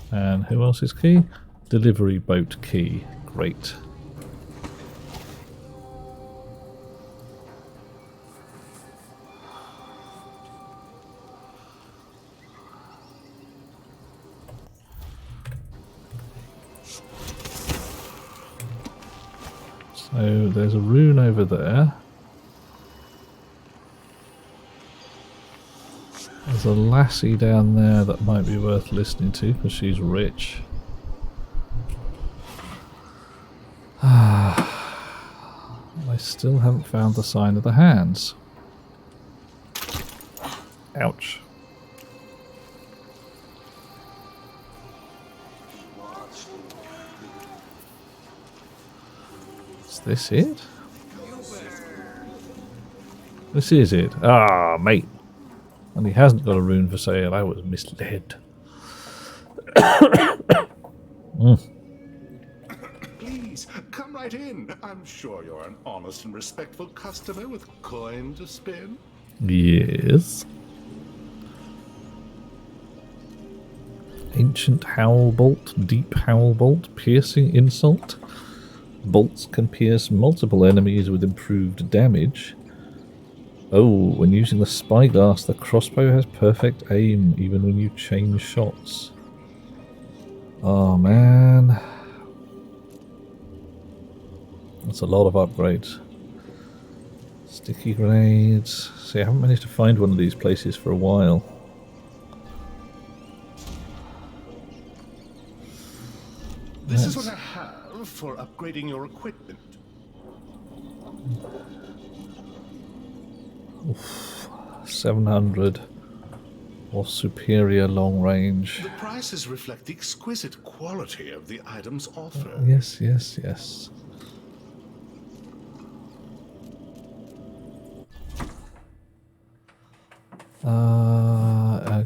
And who else's key? Delivery boat key. Great. So there's a rune over there. There's a lassie down there that might be worth listening to because she's rich. I still haven't found the sign of the hands. Ouch. Is this it? This is it. Ah, mate. And he hasn't got a rune for sale. I was misled. Please, come right in. I'm sure you're an honest and respectful customer with coin to spin. Yes. Ancient howl bolt, deep howl bolt, piercing insult. Bolts can pierce multiple enemies with improved damage. Oh, when using the spyglass, the crossbow has perfect aim, even when you change shots. Oh man. That's a lot of upgrades. Sticky grenades. See, I haven't managed to find one of these places for a while. This is what I have for upgrading your equipment. Oof, 700 or superior long range. The prices reflect the exquisite quality of the items offered. Yes, yes, yes.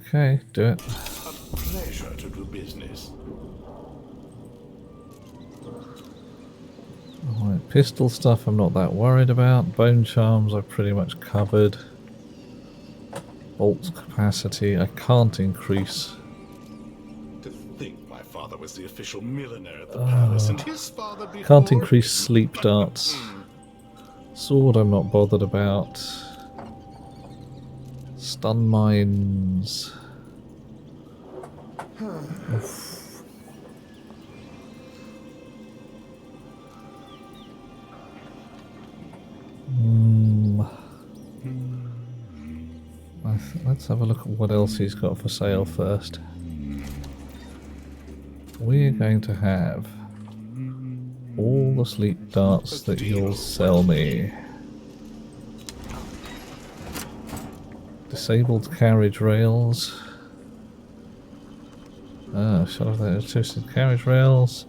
Okay, do it. A pleasure to do business. Alright, pistol stuff I'm not that worried about. Bone charms I've pretty much covered. Bolt capacity I can't increase. To think my father was the official milliner at the palace, and his father before Can't increase sleep darts. Sword I'm not bothered about. Stun mines. Oof. Let's have a look at what else he's got for sale first. We're going to have all the sleep darts that you'll sell me. Disabled carriage rails. Shut off the twisted carriage rails.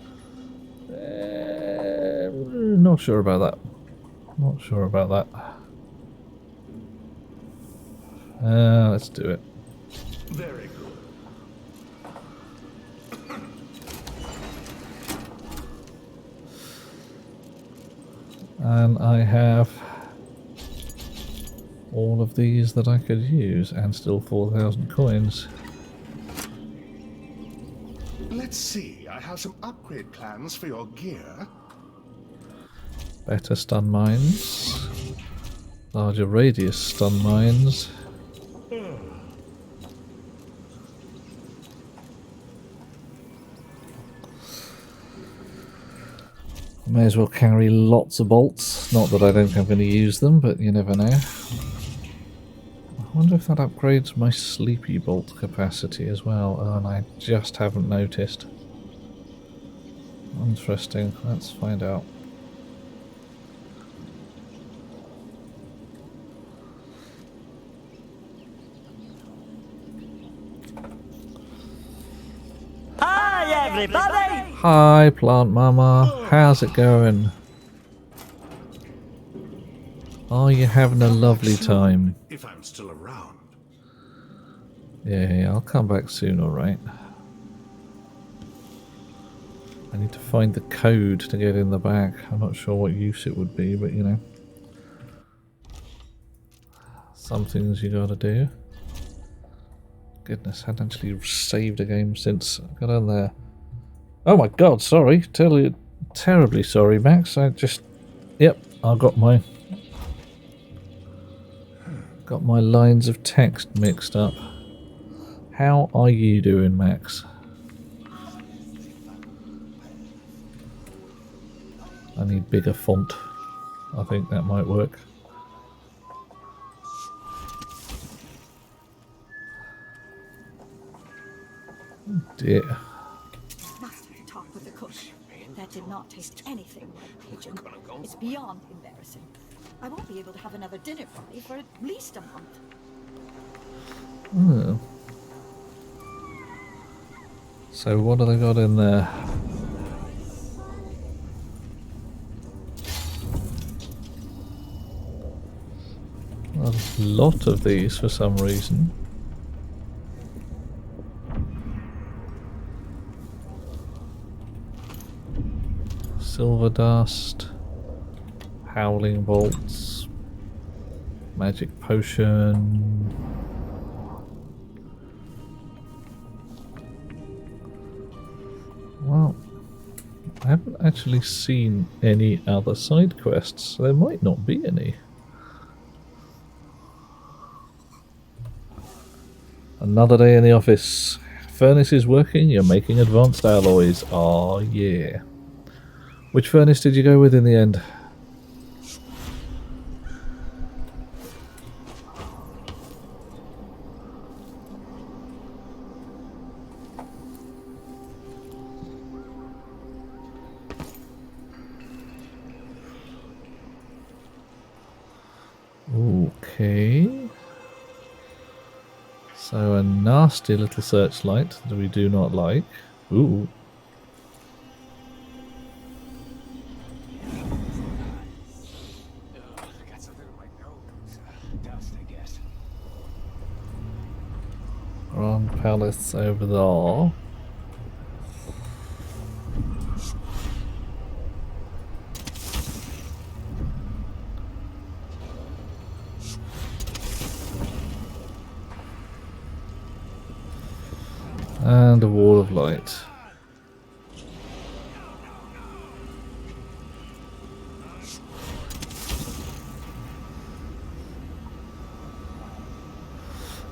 Not sure about that. Not sure about that. Let's do it. Very good. And I have all of these that I could use, and still 4,000 coins. Let's see, I have some upgrade plans for your gear. Better stun mines. Larger radius stun mines. May as well carry lots of bolts. Not that I don't think I'm going to use them, but you never know. I wonder if that upgrades my sleepy bolt capacity as well. Oh, and I just haven't noticed. Interesting. Let's find out. Hi, everybody! Hi, Plant Mama. How's it going? Are you having a lovely time? If I'm still around. Yeah, I'll come back soon, alright. I need to find the code to get in the back. I'm not sure what use it would be, but you know. Some things you gotta do. Goodness, I hadn't actually saved a game since I got on there. Oh my god, sorry. Terribly sorry, Max. Yep, I got my lines of text mixed up. How are you doing, Max? I need bigger font. I think that might work. Oh dear. Must talk with the cook. That did not taste anything like pigeon. It's beyond embarrassing. I won't be able to have another dinner party for at least a month. Oh. So what have they got in there? A lot of these for some reason. Silver dust, howling bolts, magic potion. Well, I haven't actually seen any other side quests, so there might not be any. Another day in the office. Furnace is working, you're making advanced alloys. Oh yeah. Which furnace did you go with in the end? Okay. So a nasty little searchlight that we do not like. Ooh. Grand Palace over there. And a wall of light.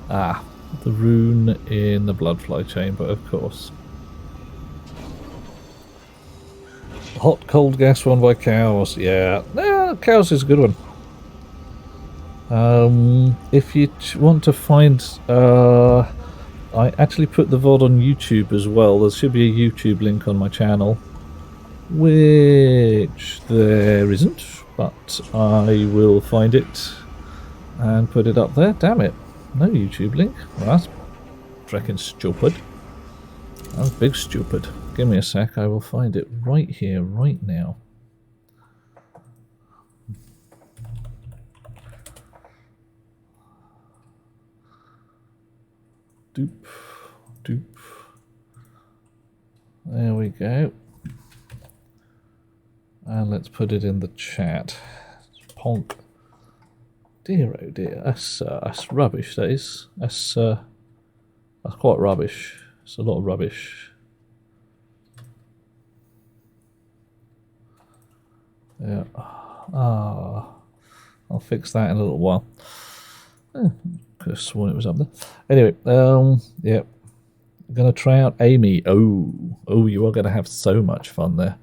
Ah, the rune in the bloodfly chamber, of course. Hot cold gas one by cows. Yeah, cows is a good one. If you want to find, I actually put the VOD on YouTube as well. There should be a YouTube link on my channel, which there isn't, but I will find it and put it up there. Damn it, no YouTube link. Well, that's freaking stupid. That's big stupid. Give me a sec, I will find it right here, right now. Doop, doop. There we go. And let's put it in the chat. Ponk. Dear oh dear, that's rubbish, that is. That's quite rubbish. It's a lot of rubbish. Yeah. I'll fix that in a little while. Could have sworn it was up there. Anyway, yeah. I'm gonna try out Amy. Oh, you are gonna have so much fun there.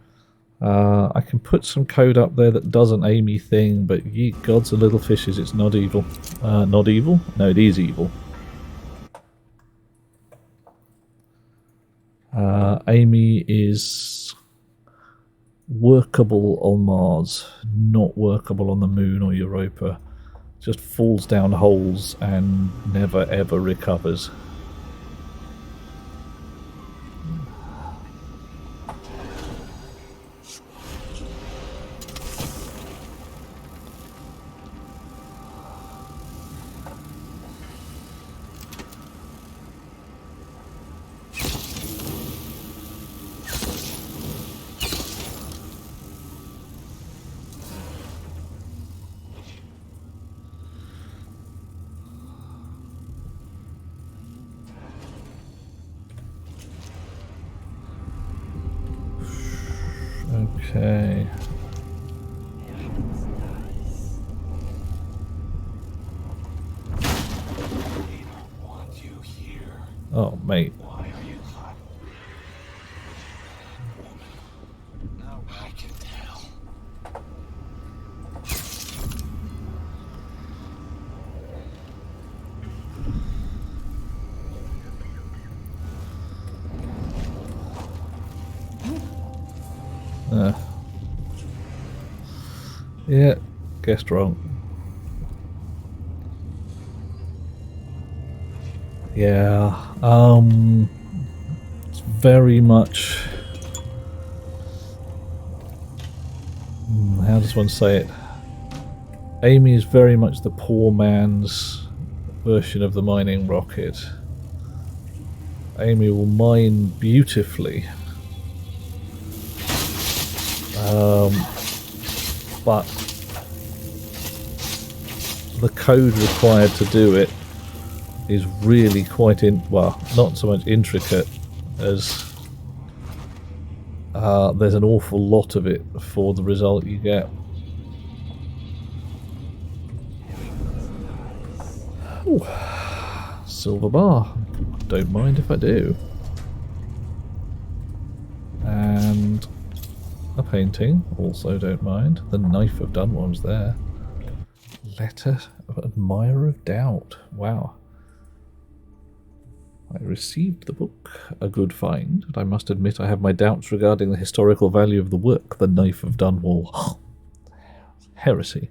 I can put some code up there that does an Amy thing, but ye gods and little fishes, it's not evil. Not evil? No, it is evil. Amy is workable on Mars, not workable on the Moon or Europa. Just falls down holes and never ever recovers. Okay. Oh, mate. Why are you hot? Now I can tell. Yeah, guessed wrong. Yeah, it's very much... how does one say it? Amy is very much the poor man's version of the mining rocket. Amy will mine beautifully. But the code required to do it is really quite well, not so much intricate as there's an awful lot of it for the result you get. Ooh, silver bar. Don't mind if I do. And a painting, also don't mind. The Knife of Dunwall's there. Letter of Admirer of Doubt. Wow. I received the book, a good find, but I must admit I have my doubts regarding the historical value of the work, The Knife of Dunwall. Heresy.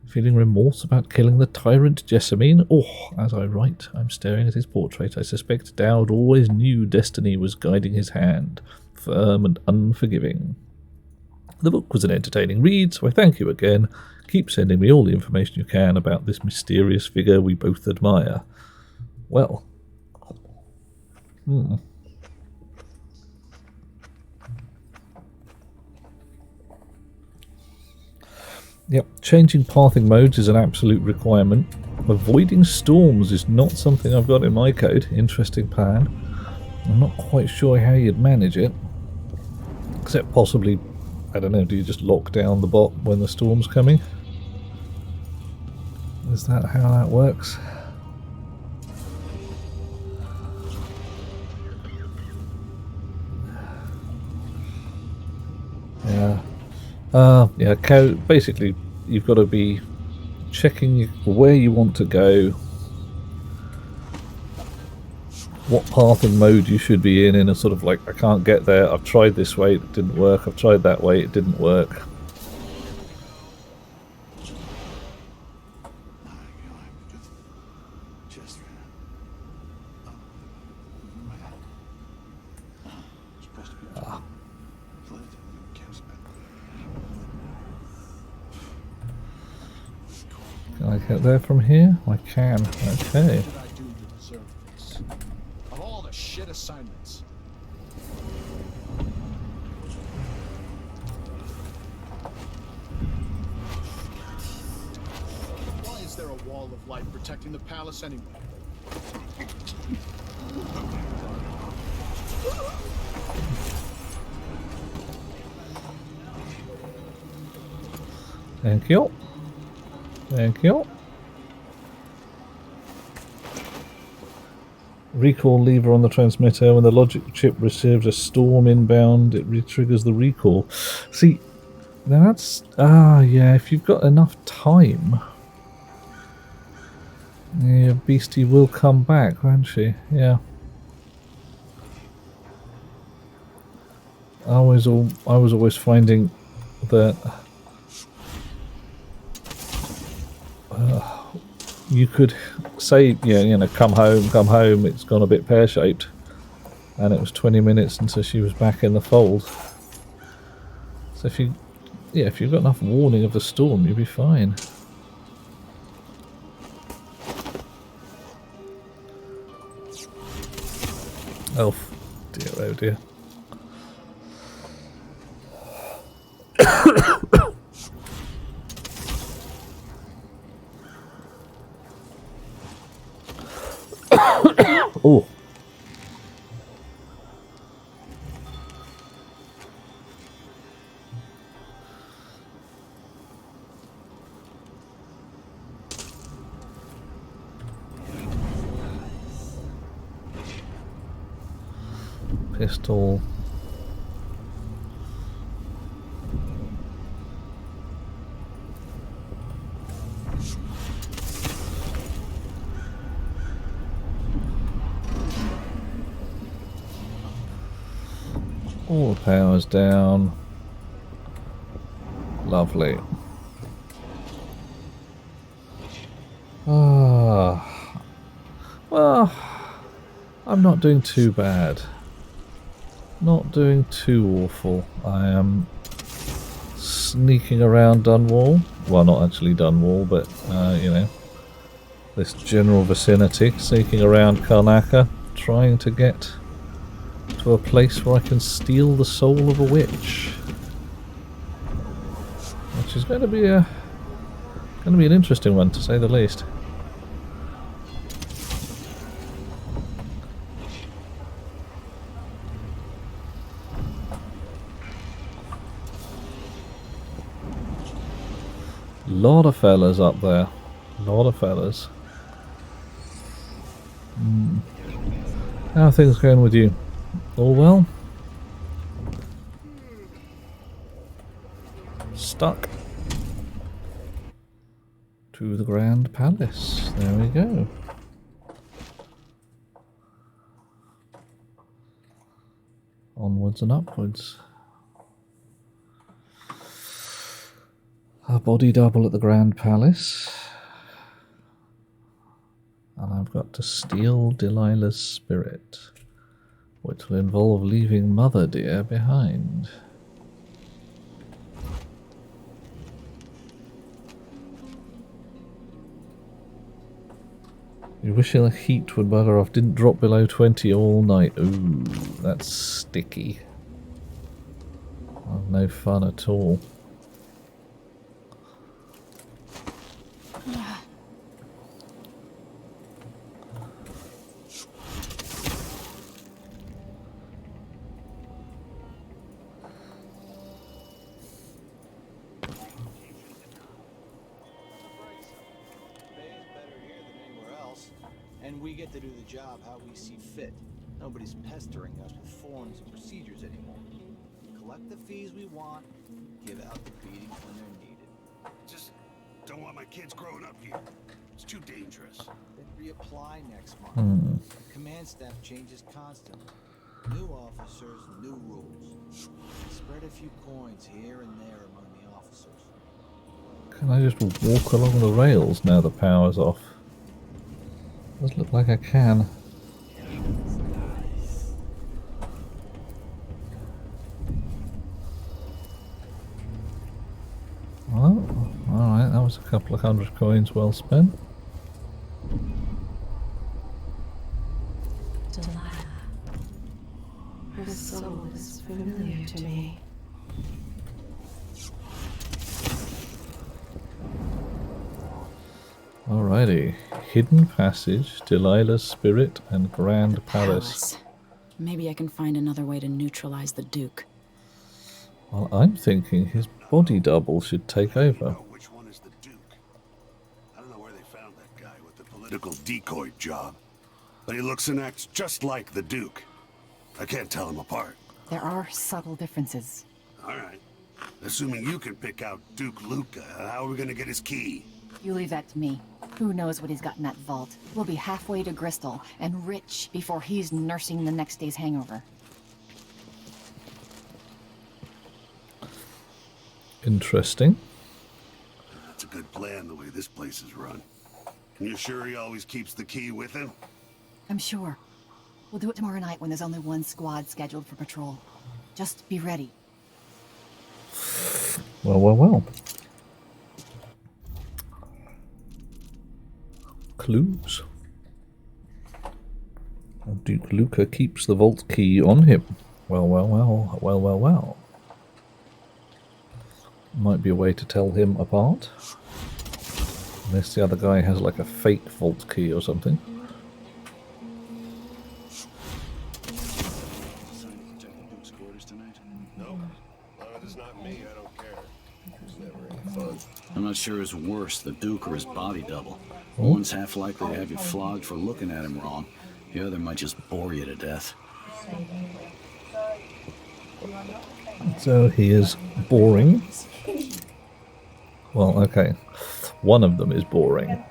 Feeling remorse about killing the tyrant Jessamine? Oh, as I write, I'm staring at his portrait. I suspect Dowd always knew destiny was guiding his hand, firm and unforgiving. The book was an entertaining read, so I thank you again. Keep sending me all the information you can about this mysterious figure we both admire. Well. Yep, changing pathing modes is an absolute requirement. Avoiding storms is not something I've got in my code. Interesting plan. I'm not quite sure how you'd manage it. Except possibly, I don't know, do you just lock down the bot when the storm's coming? Is that how that works? Yeah, basically, you've got to be checking where you want to go, what path and mode you should be in a sort of like, I can't get there, I've tried this way, it didn't work, I've tried that way, it didn't work. Can I get there from here? I can. Okay. What did I do to deserve this? Of all the shit assignments. Why is there a wall of light protecting the palace anyway? Thank you. Thank you. Recall lever on the transmitter. When the logic chip receives a storm inbound, it re-triggers the recall. See, now that's... yeah, if you've got enough time... Yeah, Beastie will come back, won't she? Yeah. I was always finding that... you could say, yeah, you know, come home, it's gone a bit pear-shaped. And it was 20 minutes until she was back in the fold. So if you've got enough warning of the storm, you'll be fine. Oh dear, oh dear. Oh. Pistol. All the power's down. Lovely. Well, I'm not doing too bad. Not doing too awful. I am sneaking around Dunwall. Well, not actually Dunwall, but, you know, this general vicinity. Sneaking around Karnaca, trying to get to a place where I can steal the soul of a witch. Which is going to be an interesting one, to say the least. Lot of fellas up there. Lot of fellas. How are things going with you? All well? Stuck. To the Grand Palace. There we go. Onwards and upwards. A body double at the Grand Palace. And I've got to steal Delilah's spirit, which will involve leaving Mother Dear behind. You're wishing the heat would bugger off. Didn't drop below 20 all night. Ooh, that's sticky. Oh, no fun at all. And we get to do the job how we see fit. Nobody's pestering us with forms and procedures anymore. We collect the fees we want, give out the beatings when they're needed. Just don't want my kids growing up here. It's too dangerous. Then reapply next month. Hmm. The command staff changes constantly. New officers, new rules. Spread a few coins here and there among the officers. Can I just walk along the rails now the power's off? Does look like I can. Well, alright, that was a couple of 100 coins well spent. Delilah. Her soul is familiar to me. Alrighty. Hidden Passage, Delilah's Spirit, and Grand Palace. Maybe I can find another way to neutralize the Duke. Well, I'm thinking his body double should take over. Which one is the Duke? I don't know where they found that guy with the political decoy job, but he looks and acts just like the Duke. I can't tell him apart. There are subtle differences. All right. Assuming you can pick out Duke Luca, how are we gonna get his key? You leave that to me. Who knows what he's got in that vault? We'll be halfway to Bristol and rich before he's nursing the next day's hangover. Interesting. That's a good plan, the way this place is run. You sure he always keeps the key with him? I'm sure. We'll do it tomorrow night when there's only one squad scheduled for patrol. Just be ready. Well, well, well. Clues. Duke Luca keeps the vault key on him. Well, well, well, well, well, well. Might be a way to tell him apart. Unless the other guy has like a fake vault key or something. I'm not sure who's worse, the Duke or his body double. Oh. One's half likely to have you flogged for looking at him wrong. The other might just bore you to death. So he is boring. Well, okay. One of them is boring.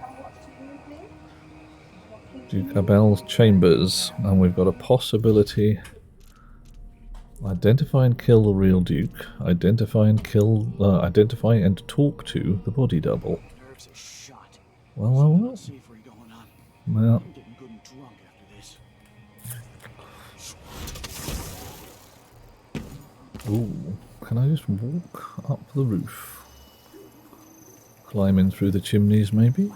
Duke Abel's chambers, and we've got a possibility. Identify and kill the real Duke. Identify and talk to the body double. Well, well, well. Well. Ooh, can I just walk up the roof? Climb in through the chimneys, maybe?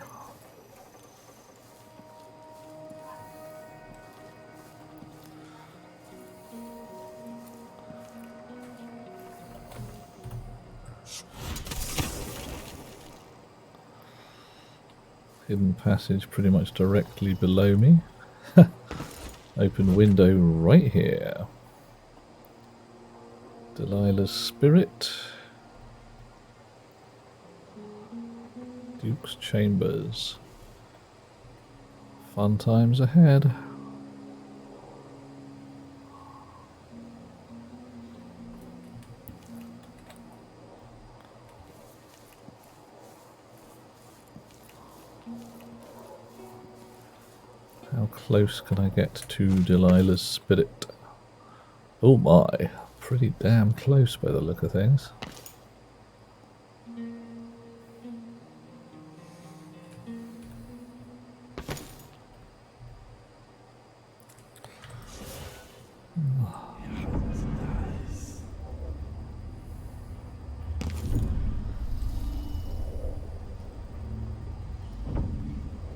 Hidden passage pretty much directly below me. Open window right here. Delilah's Spirit. Duke's Chambers. Fun times ahead. How close can I get to Delilah's Spirit? Oh my, pretty damn close by the look of things.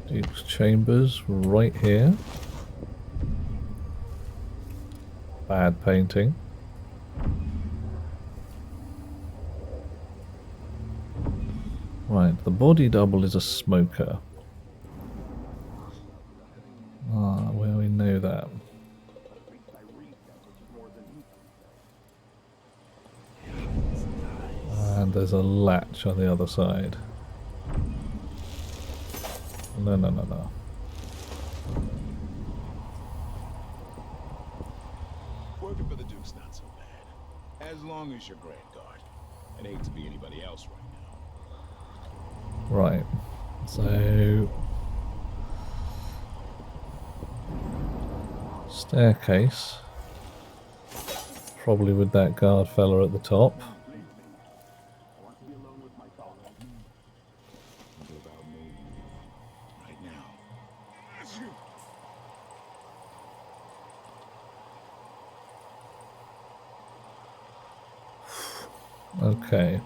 Duke's Chambers right here. Bad painting. Right, the body double is a smoker. Ah, well, we know that. And there's a latch on the other side. No, no, no, no. Working for the Duke's not so bad. As long as you're Grand Guard. I'd hate to be anybody else right now. Right. So staircase. Probably with that guard fella at the top. Okay.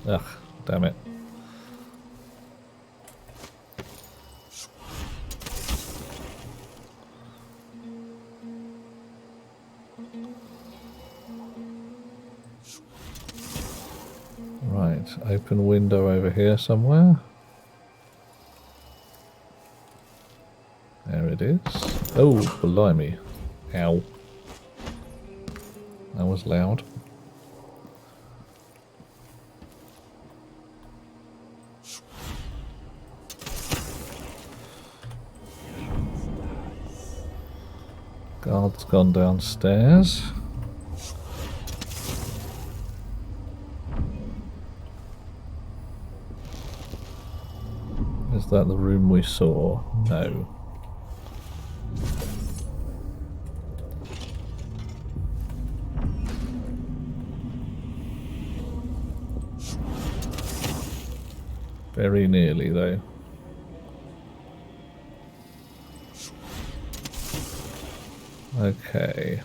Ugh, damn it. Right, open window over here somewhere. There it is. Oh, blimey. Ow. That was loud. Guard's gone downstairs. Is that the room we saw? No. Very nearly, though. Okay.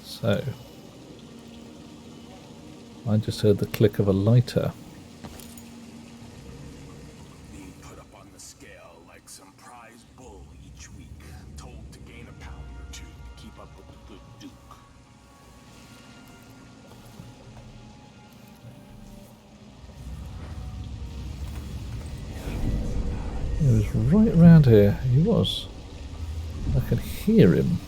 So. I just heard the click of a lighter. Being put up on the scale like some prize bull each week, told to gain a pound or two to keep up with the good Duke. He was right round here. He was. I could hear him.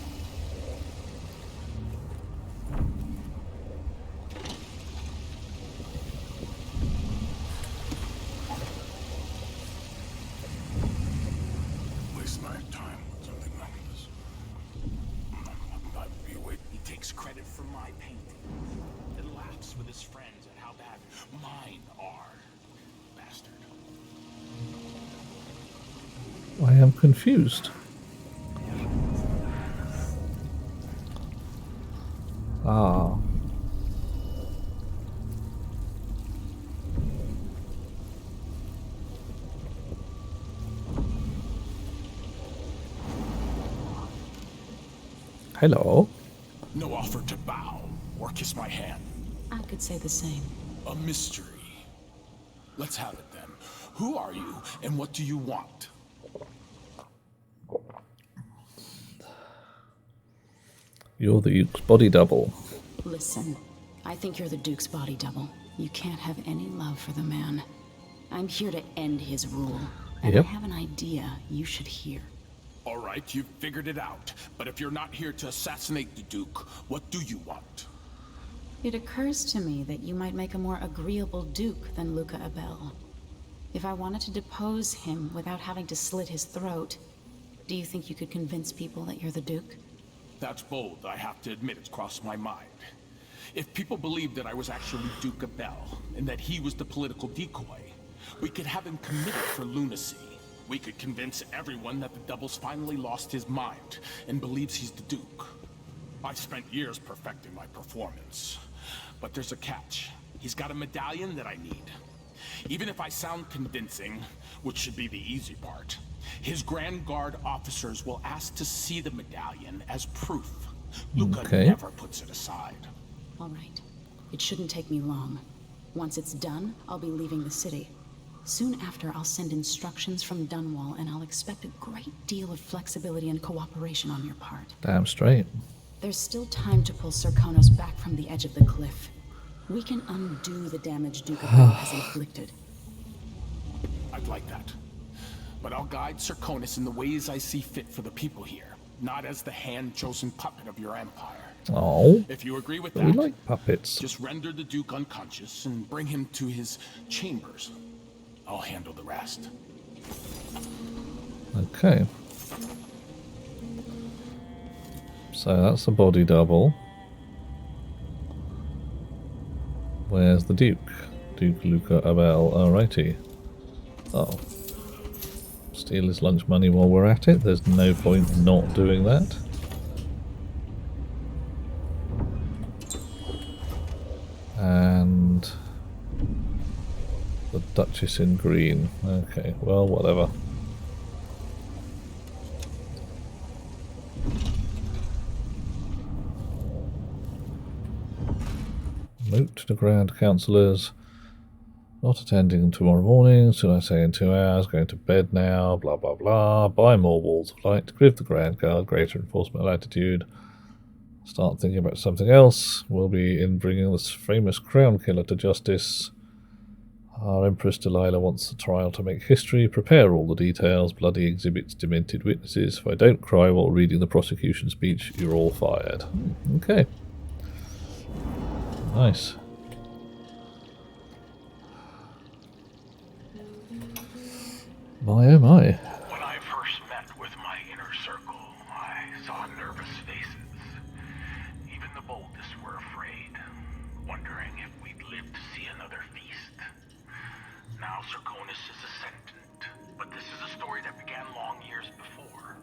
Waste my time with something like this. I'd be awake. He takes credit for my painting. And laughs with his friends at how bad mine are. Bastard. I am confused. Ah. Hello. No offer to bow or kiss my hand. I could say the same. A mystery. Let's have it then. Who are you and what do you want? You're the Duke's body double. Listen, I think you're the Duke's body double. You can't have any love for the man. I'm here to end his rule. And Yep. I have an idea you should hear. All right, you've figured it out. But if you're not here to assassinate the Duke, what do you want? It occurs to me that you might make a more agreeable Duke than Luca Abel. If I wanted to depose him without having to slit his throat, do you think you could convince people that you're the Duke? That's bold, I have to admit it's crossed my mind. If people believed that I was actually Duke Abel, and that he was the political decoy, we could have him committed for lunacy. We could convince everyone that the Double's finally lost his mind, and believes he's the Duke. I've spent years perfecting my performance. But there's a catch. He's got a medallion that I need. Even if I sound convincing, which should be the easy part, his Grand Guard officers will ask to see the medallion as proof. Luca never puts it aside. All right. It shouldn't take me long. Once it's done, I'll be leaving the city. Soon after, I'll send instructions from Dunwall, and I'll expect a great deal of flexibility and cooperation on your part. Damn straight. There's still time to pull Serkonos back from the edge of the cliff. We can undo the damage Duke Abel has inflicted. I'd like that. But I'll guide Serkonos in the ways I see fit for the people here, not as the hand-chosen puppet of your empire. Oh, If you agree with but we that, like puppets. just render the Duke unconscious and bring him to his chambers. I'll handle the rest. Okay. So that's the body double. Where's the Duke? Duke Luca Abel. Alrighty. Oh. Steal his lunch money while we're at it. There's no point not doing that. And the Duchess in green. Okay, well, whatever. Note to the Grand Councillors. Not attending tomorrow morning, should I say in 2 hours, going to bed now, blah blah blah, buy more walls of light, give the Grand Guard greater enforcement latitude, start thinking about something else, we'll be in bringing this famous crown killer to justice. Our Empress Delilah wants the trial to make history, prepare all the details, bloody exhibits, demented witnesses, if I don't cry while reading the prosecution speech, you're all fired. Okay. Nice. My oh my. When I first met with my inner circle, I saw nervous faces. Even the boldest were afraid, wondering if we'd live to see another feast. Now Serkonis is ascendant, but this is a story that began long years before.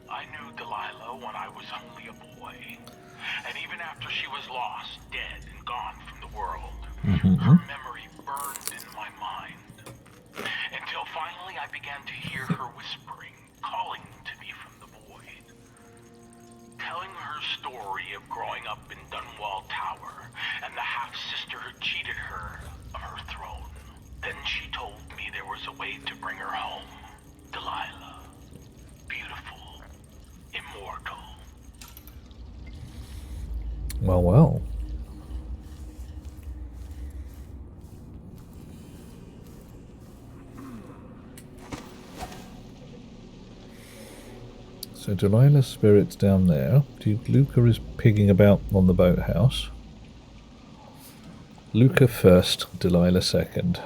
I knew Delilah when I was only a boy, and even after she was lost, dead, and gone from the world, her memory burned in my mind. Until finally I began to hear her whispering, calling to me from the void. Telling her story of growing up in Dunwall Tower, and the half-sister who cheated her of her throne. Then she told me there was a way to bring her home. Delilah. Beautiful. Immortal. Well, well. So Delilah's spirit's down there. Duke Luca is pigging about on the boathouse. Luca first, Delilah second.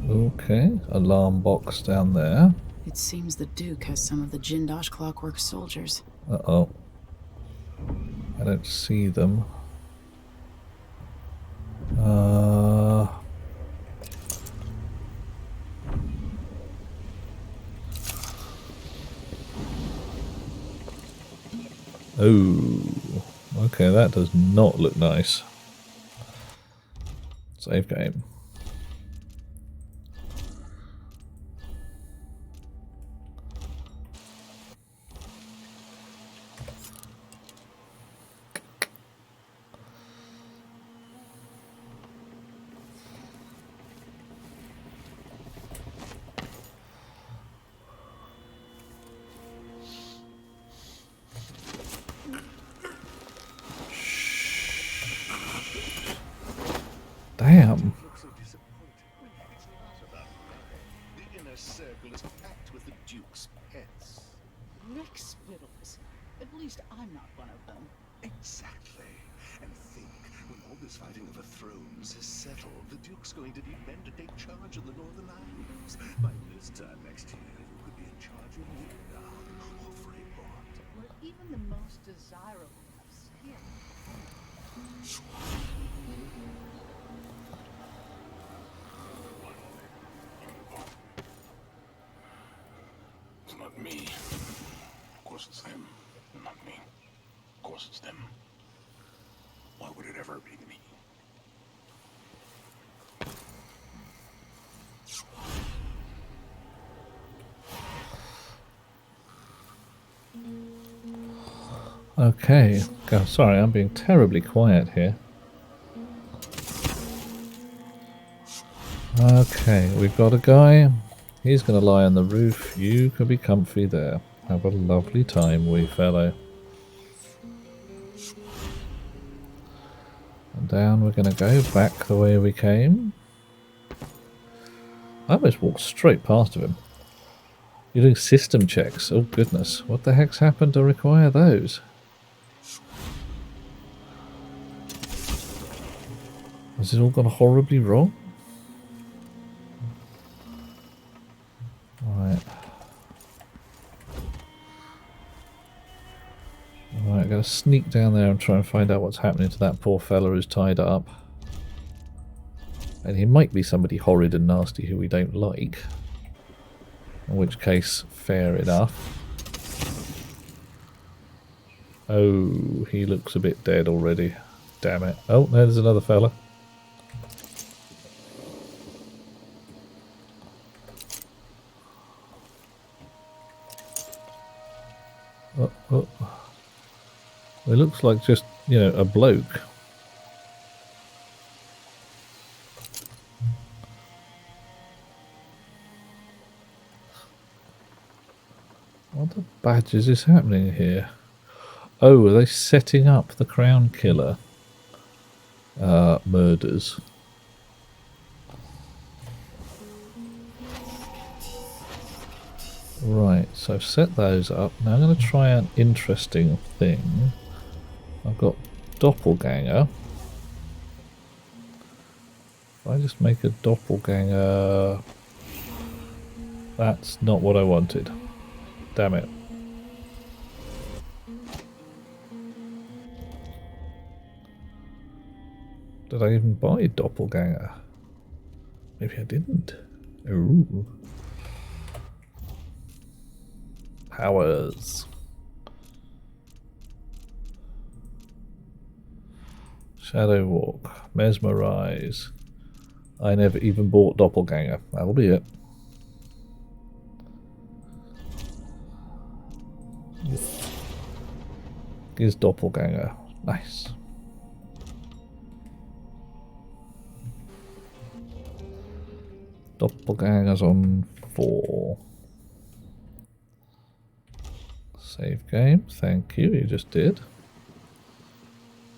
Okay, alarm box down there. It seems the Duke has some of the Jindosh Clockwork soldiers. Uh-oh. I don't see them. Oh, okay, that does not look nice. Save game. Damn. The inner circle is packed with the Duke's pets. Rick Spittles. At least I'm not one of them. Exactly. And think, when all this fighting over thrones is settled, the Duke's going to need men to take charge of the Northern Isles. By this time next year, you could be in charge of Linda or Freeport. Where even the most desirable have skin. It's not me. Of course it's them. Not me. Of course it's them. Why would it ever be me? Okay. God, sorry, I'm being terribly quiet here. Okay, we've got a guy. He's going to lie on the roof. You can be comfy there. Have a lovely time, wee fellow. And down we're going to go back the way we came. I almost walked straight past him. You're doing system checks. Oh goodness. What the heck's happened to require those? Has it all gone horribly wrong? Right. Alright, I'm going to sneak down there and try and find out what's happening to that poor fella who's tied up. And he might be somebody horrid and nasty who we don't like. In which case, fair enough. Oh, he looks a bit dead already. Damn it. Oh, there's another fella. Oh, oh. It looks like just, you know, a bloke. What the badges is happening here? Oh, are they setting up the Crown Killer murders? Right, so I've set those up. Now I'm going to try an interesting thing. I've got Doppelganger. If I just make a Doppelganger... That's not what I wanted. Damn it. Did I even buy a Doppelganger? Maybe I didn't. Ooh. Powers. Shadow Walk. Mesmerize. I never even bought Doppelganger. That'll be it. Is Doppelganger. Nice. Doppelganger's on 4. Save game. Thank you. You just did.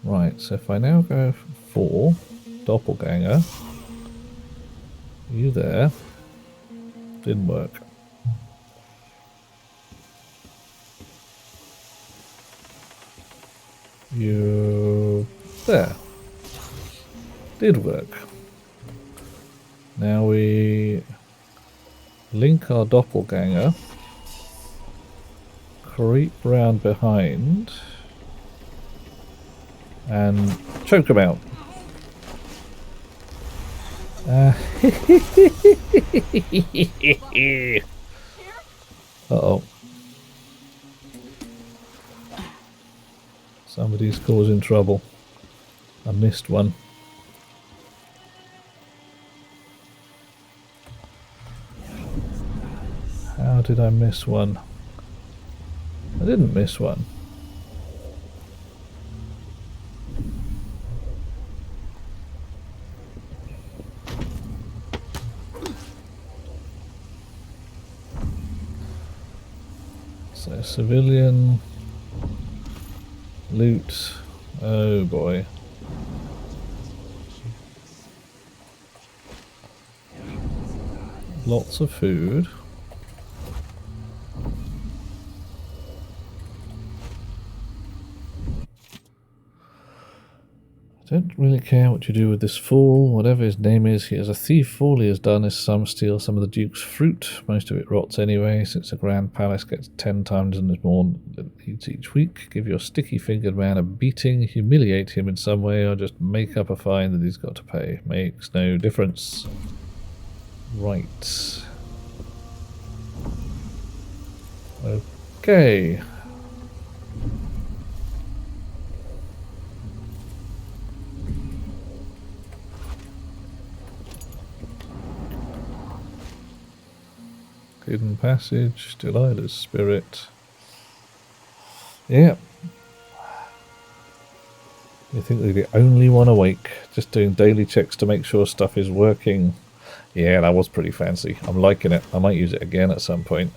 Right, so if I now go 4, Doppelganger, you there, didn't work. You there, did work. Now we link our Doppelganger, creep round behind, and choke him out. Uh-oh. Somebody's causing trouble. I missed one. How did I miss one? I didn't miss one. So civilian loot. Oh boy. Lots of food. I don't really care what you do with this fool, whatever his name is. He is a thief. All he has done is steal some of the Duke's fruit. Most of it rots anyway, since the Grand Palace gets 10 times as more than it eats each week. Give your sticky-fingered man a beating, humiliate him in some way, or just make up a fine that he's got to pay. Makes no difference. Right. Okay. Hidden passage, Delilah's spirit. Yeah. You think they're the only one awake, just doing daily checks to make sure stuff is working. Yeah, that was pretty fancy. I'm liking it. I might use it again at some point.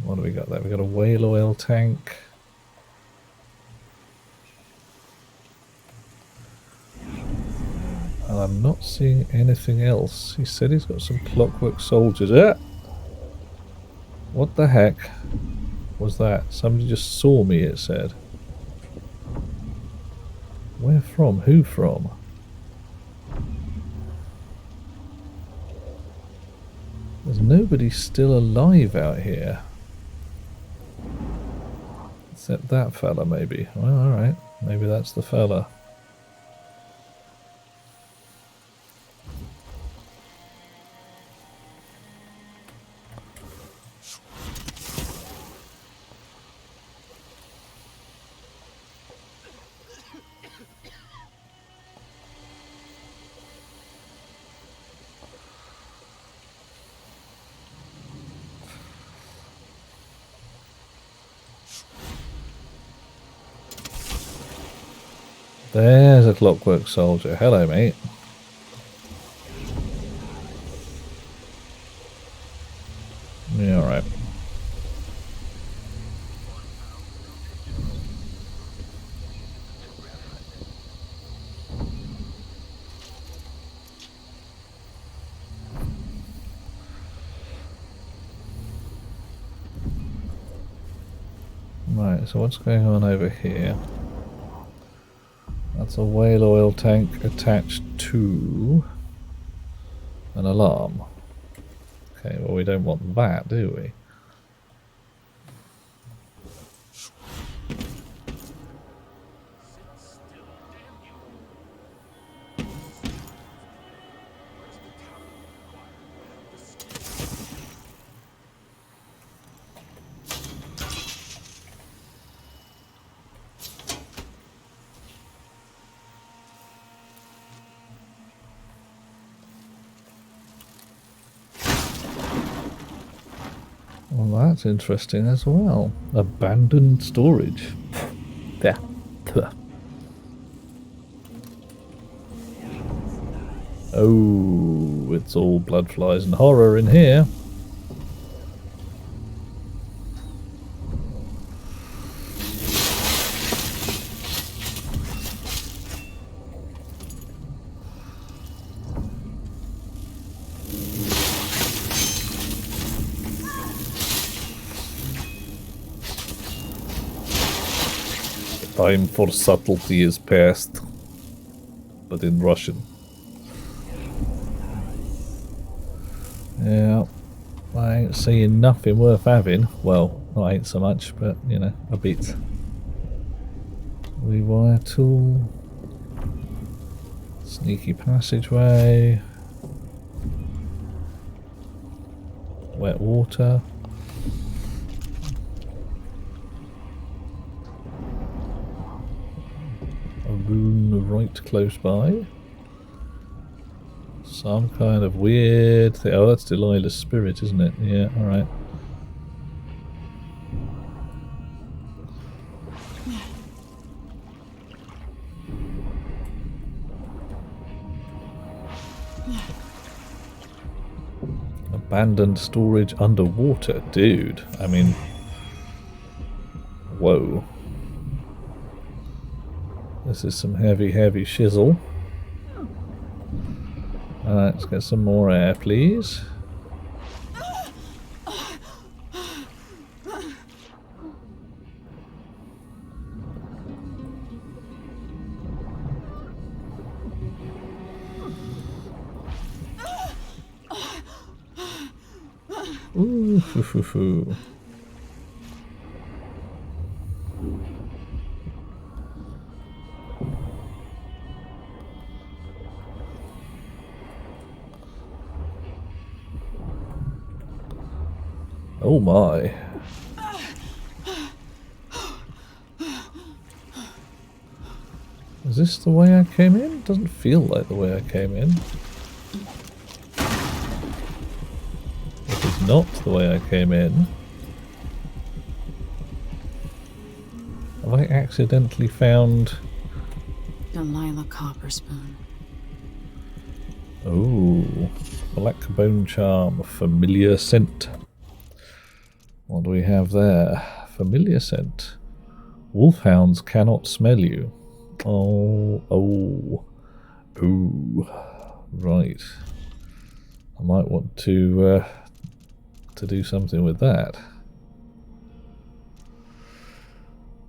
What do we got there? We got a whale oil tank. I'm not seeing anything else. He said he's got some clockwork soldiers. Ah! What the heck was that? Somebody just saw me, it said. Where from? Who from? There's nobody still alive out here. Except that fella, maybe. Well, alright. Maybe that's the fella. There's a clockwork soldier. Hello, mate. Yeah, alright. Right, so what's going on over here? That's a whale oil tank attached to an alarm. Okay, well we don't want that, do we? Well, that's interesting as well. Abandoned storage. Yeah. Oh, it's all blood, flies and horror in here. Time for subtlety is past, but in Russian. Yeah, I ain't seeing nothing worth having. Well, not ain't so much, but you know, a bit. Rewire tool. Sneaky passageway. Wet water. A rune right close by. Some kind of weird thing. Oh, that's Delilah's spirit, isn't it? Yeah, alright. Abandoned storage underwater. Dude, I mean... Whoa. This is some heavy, heavy shizzle. Alright, let's get some more air, please. Ooh, hoo, hoo, hoo. Oh my. Is this the way I came in? Doesn't feel like the way I came in. It is not the way I came in. Have I accidentally found... Delilah Copperspoon. Oh, black bone charm, familiar scent. What do we have there? Familiar scent. Wolfhounds cannot smell you. Oh. Ooh, right. I might want to do something with that.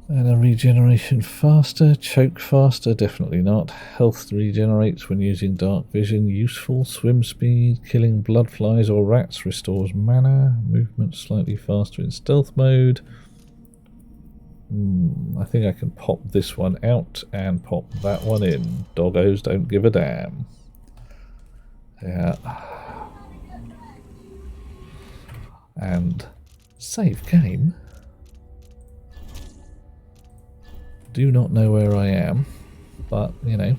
And a regeneration faster, choke faster, definitely not. Health regenerates when using dark vision, useful. Swim speed, killing blood flies or rats restores mana. Movement slightly faster in stealth mode. I think I can pop this one out and pop that one in. Doggos don't give a damn. Yeah. And save game. Do not know where I am, but you know,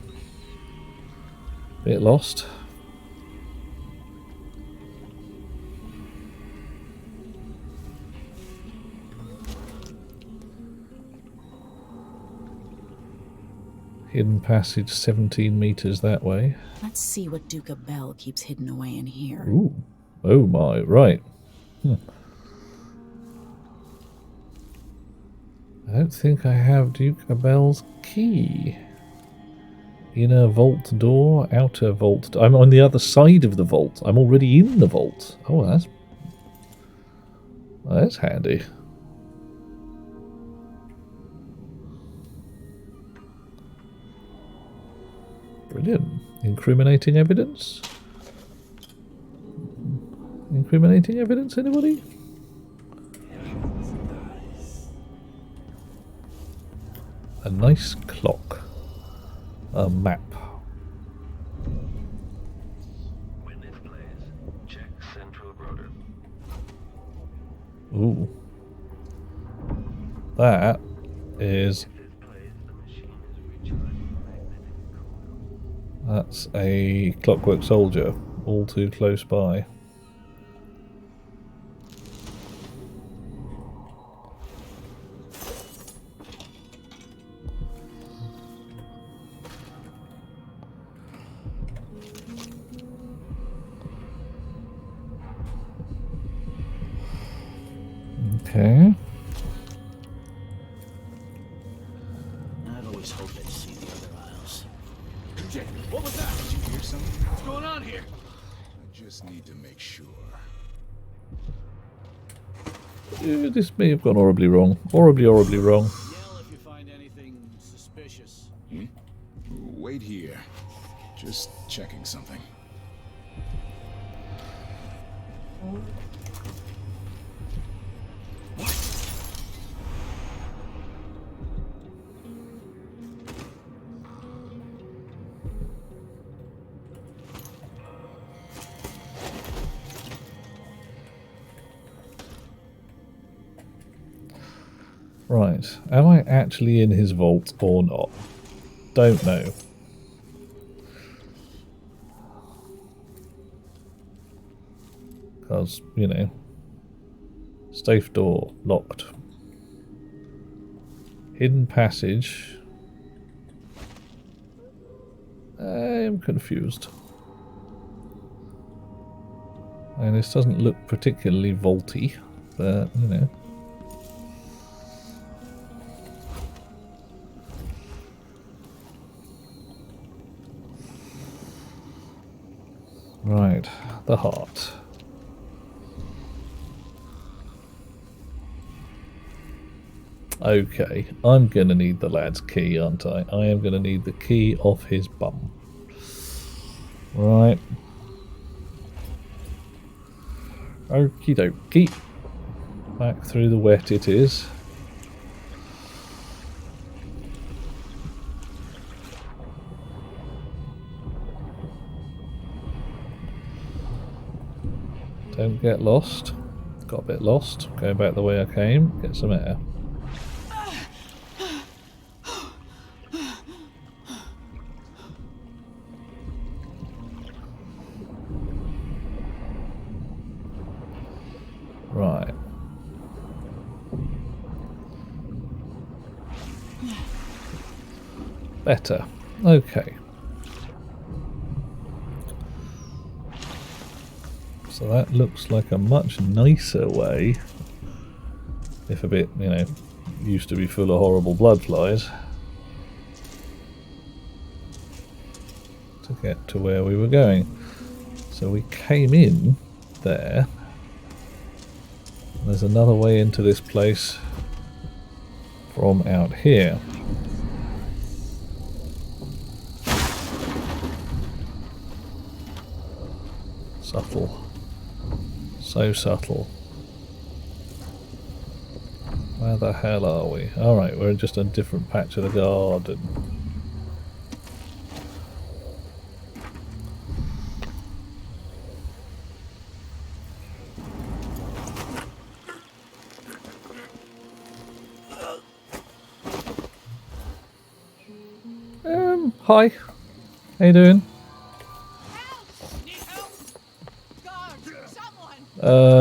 bit lost. Hidden passage 17 meters that way. Let's see what Duca Bell keeps hidden away in here. Ooh. Oh my, right. I don't think I have Duca Bell's key. Inner vault door, outer vault door. I'm on the other side of the vault. I'm already in the vault. Oh, that's handy. Brilliant. Incriminating evidence? Incriminating evidence, anybody? A nice clock. A map. Witness plays. Check central rotor. Ooh. That is... That's a clockwork soldier, all too close by. Okay. I've always hoped I'd see the other aisles. Jake, what was that? Did you hear something? What's going on here? I just need to make sure. This may have gone horribly wrong. Horribly wrong. Yell if you find anything suspicious. Wait here. Just checking something. Right, am I actually in his vault or not? Don't know. Because, you know, safe door locked. Hidden passage. I am confused. And this doesn't look particularly vaulty, but, you know. Right, the heart. Okay, I'm going to need the lad's key, aren't I? I am going to need the key off his bum. Right. Okie dokie. Back through the wet it is. Don't get lost. Got a bit lost. Go back the way I came. Get some air. Right. Better. Okay. So that looks like a much nicer way, if a bit, you know, used to be full of horrible blood flies, to to get to where we were going. So we came in there. There's another way into this place from out here. Subtle. So subtle. Where the hell are we? Alright, we're just in a different patch of the garden. Hi. How you doing?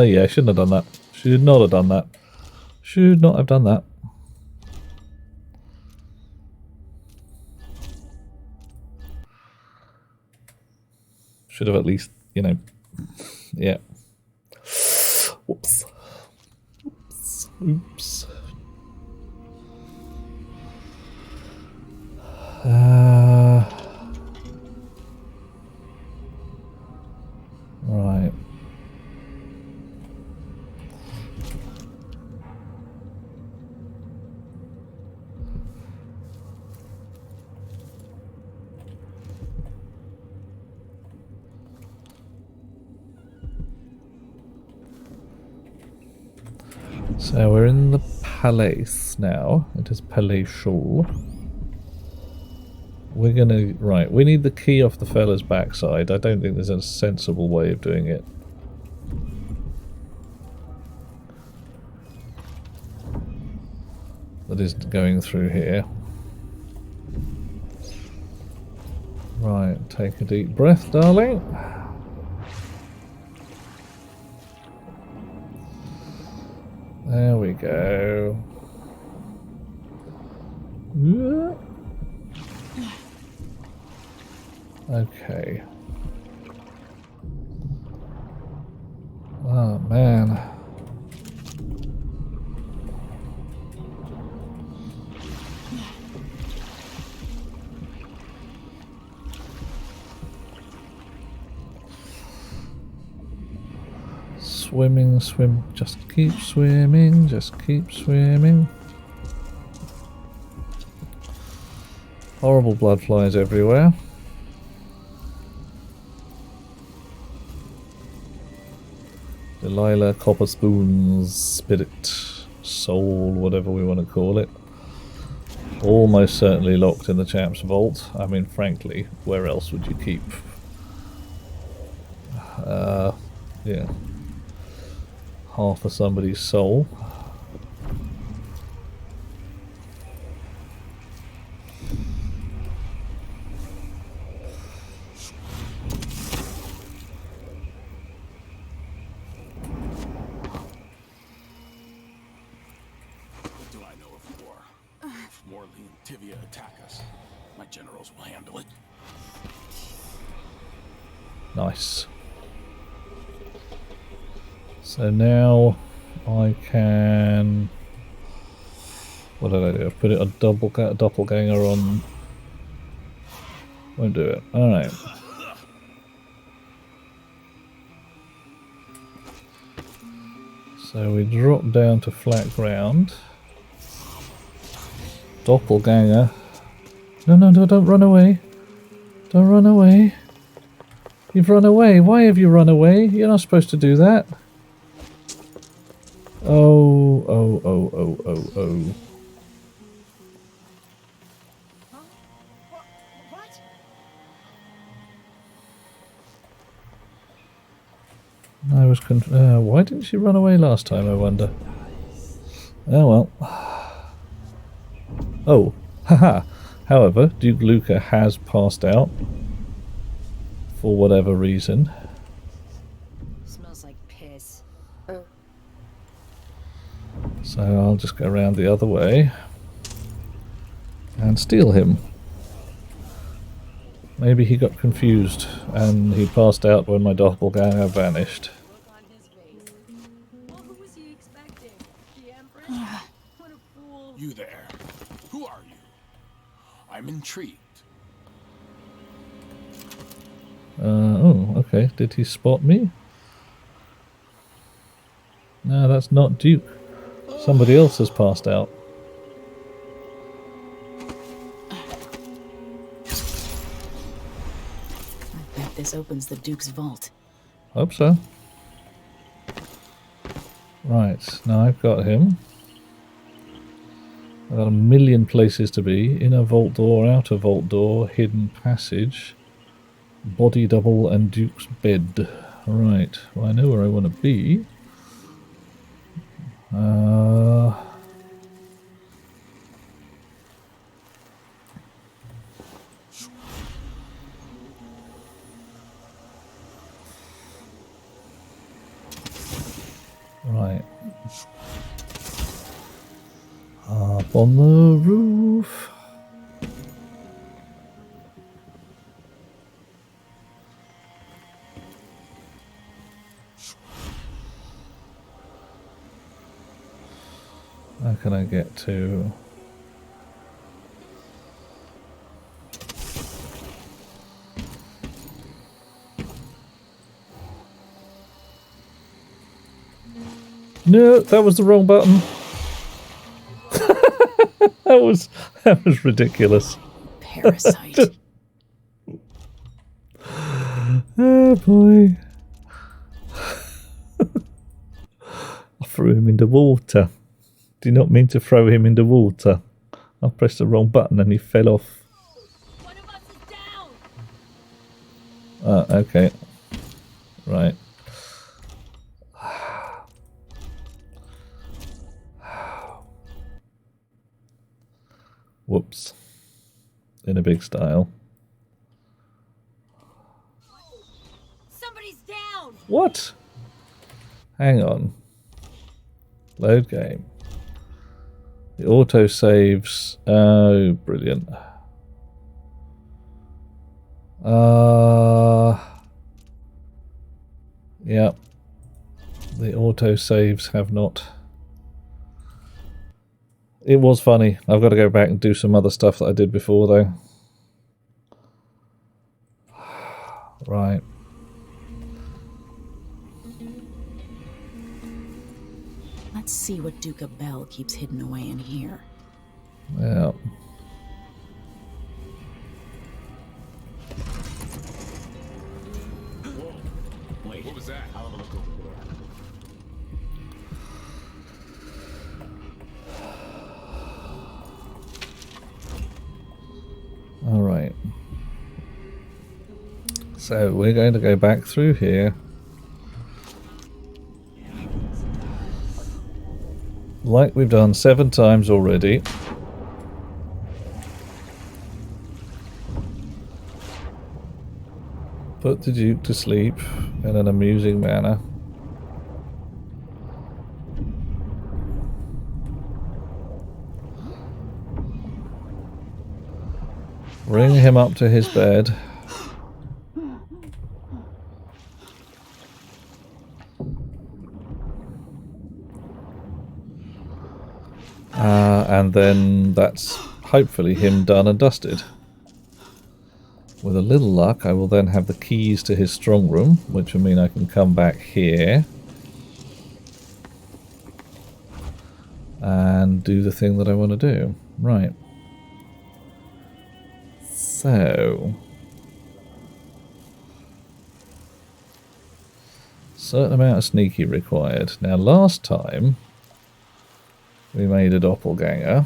Yeah, shouldn't have done that. Should not have done that. Should not have done that. Should have at least, you know, yeah. Whoops. Oops. Oops. Right. So we're in the palace now. It is palatial. We're gonna... Right, we need the key off the fella's backside. I don't think there's a sensible way of doing it. That is going through here. Right, take a deep breath, darling. There we go. Okay. Oh man. Swimming, swim, just keep swimming, just keep swimming. Horrible blood flies everywhere. Delilah, copper spoons, spirit, soul, whatever we want to call it. Almost certainly locked in the chap's vault. I mean, frankly, where else would you keep? Yeah. Half of somebody's soul. What do I know of war? If Morley and Tivia attack us, my generals will handle it. Nice. So now I can... What did I do? I put it a doppelganger on... Won't do it. Alright. So we drop down to flat ground. Doppelganger. No, no, no, don't run away. Don't run away. You've run away. Why have you run away? You're not supposed to do that. Oh, oh, oh, oh, oh, oh. I was why didn't she run away last time, I wonder? Oh well. Oh, haha. However, Duke Luca has passed out. For whatever reason. Smells like piss. So I'll just go around the other way. And steal him. Maybe he got confused and he passed out when my doppelganger vanished. You there. Who are you? I'm intrigued. Oh, okay. Did he spot me? No, that's not Duke. Somebody else has passed out. I bet this opens the Duke's vault. Hope so. Right, now I've got him. I've got a million places to be. Inner vault door, outer vault door, hidden passage, body double and Duke's bed. Right, well I know where I want to be. Right. Up on the roof. How can I get to... No, that was the wrong button. that was ridiculous. Parasite. Oh boy. I threw him into water. Did not mean to throw him into water. I pressed the wrong button and he fell off. One of us is down. Okay. Right. Whoops. In a big style. Somebody's down. What? Hang on. Load game. The auto saves. Oh, brilliant. Yeah. The auto saves have not. It was funny. I've got to go back and do some other stuff that I did before, though. Right. Let's see what Duke of Bell keeps hidden away in here. Yeah. Wait, what was that? I'll have a look over there. All right. So we're going to go back through here. Like we've done 7 times already. Put the Duke to sleep in an amusing manner. Bring him up to his bed. And then that's hopefully him done and dusted. With a little luck, I will then have the keys to his strong room, which will mean I can come back here and do the thing that I want to do. Right. So, certain amount of sneaky required. Now, last time we made a doppelganger.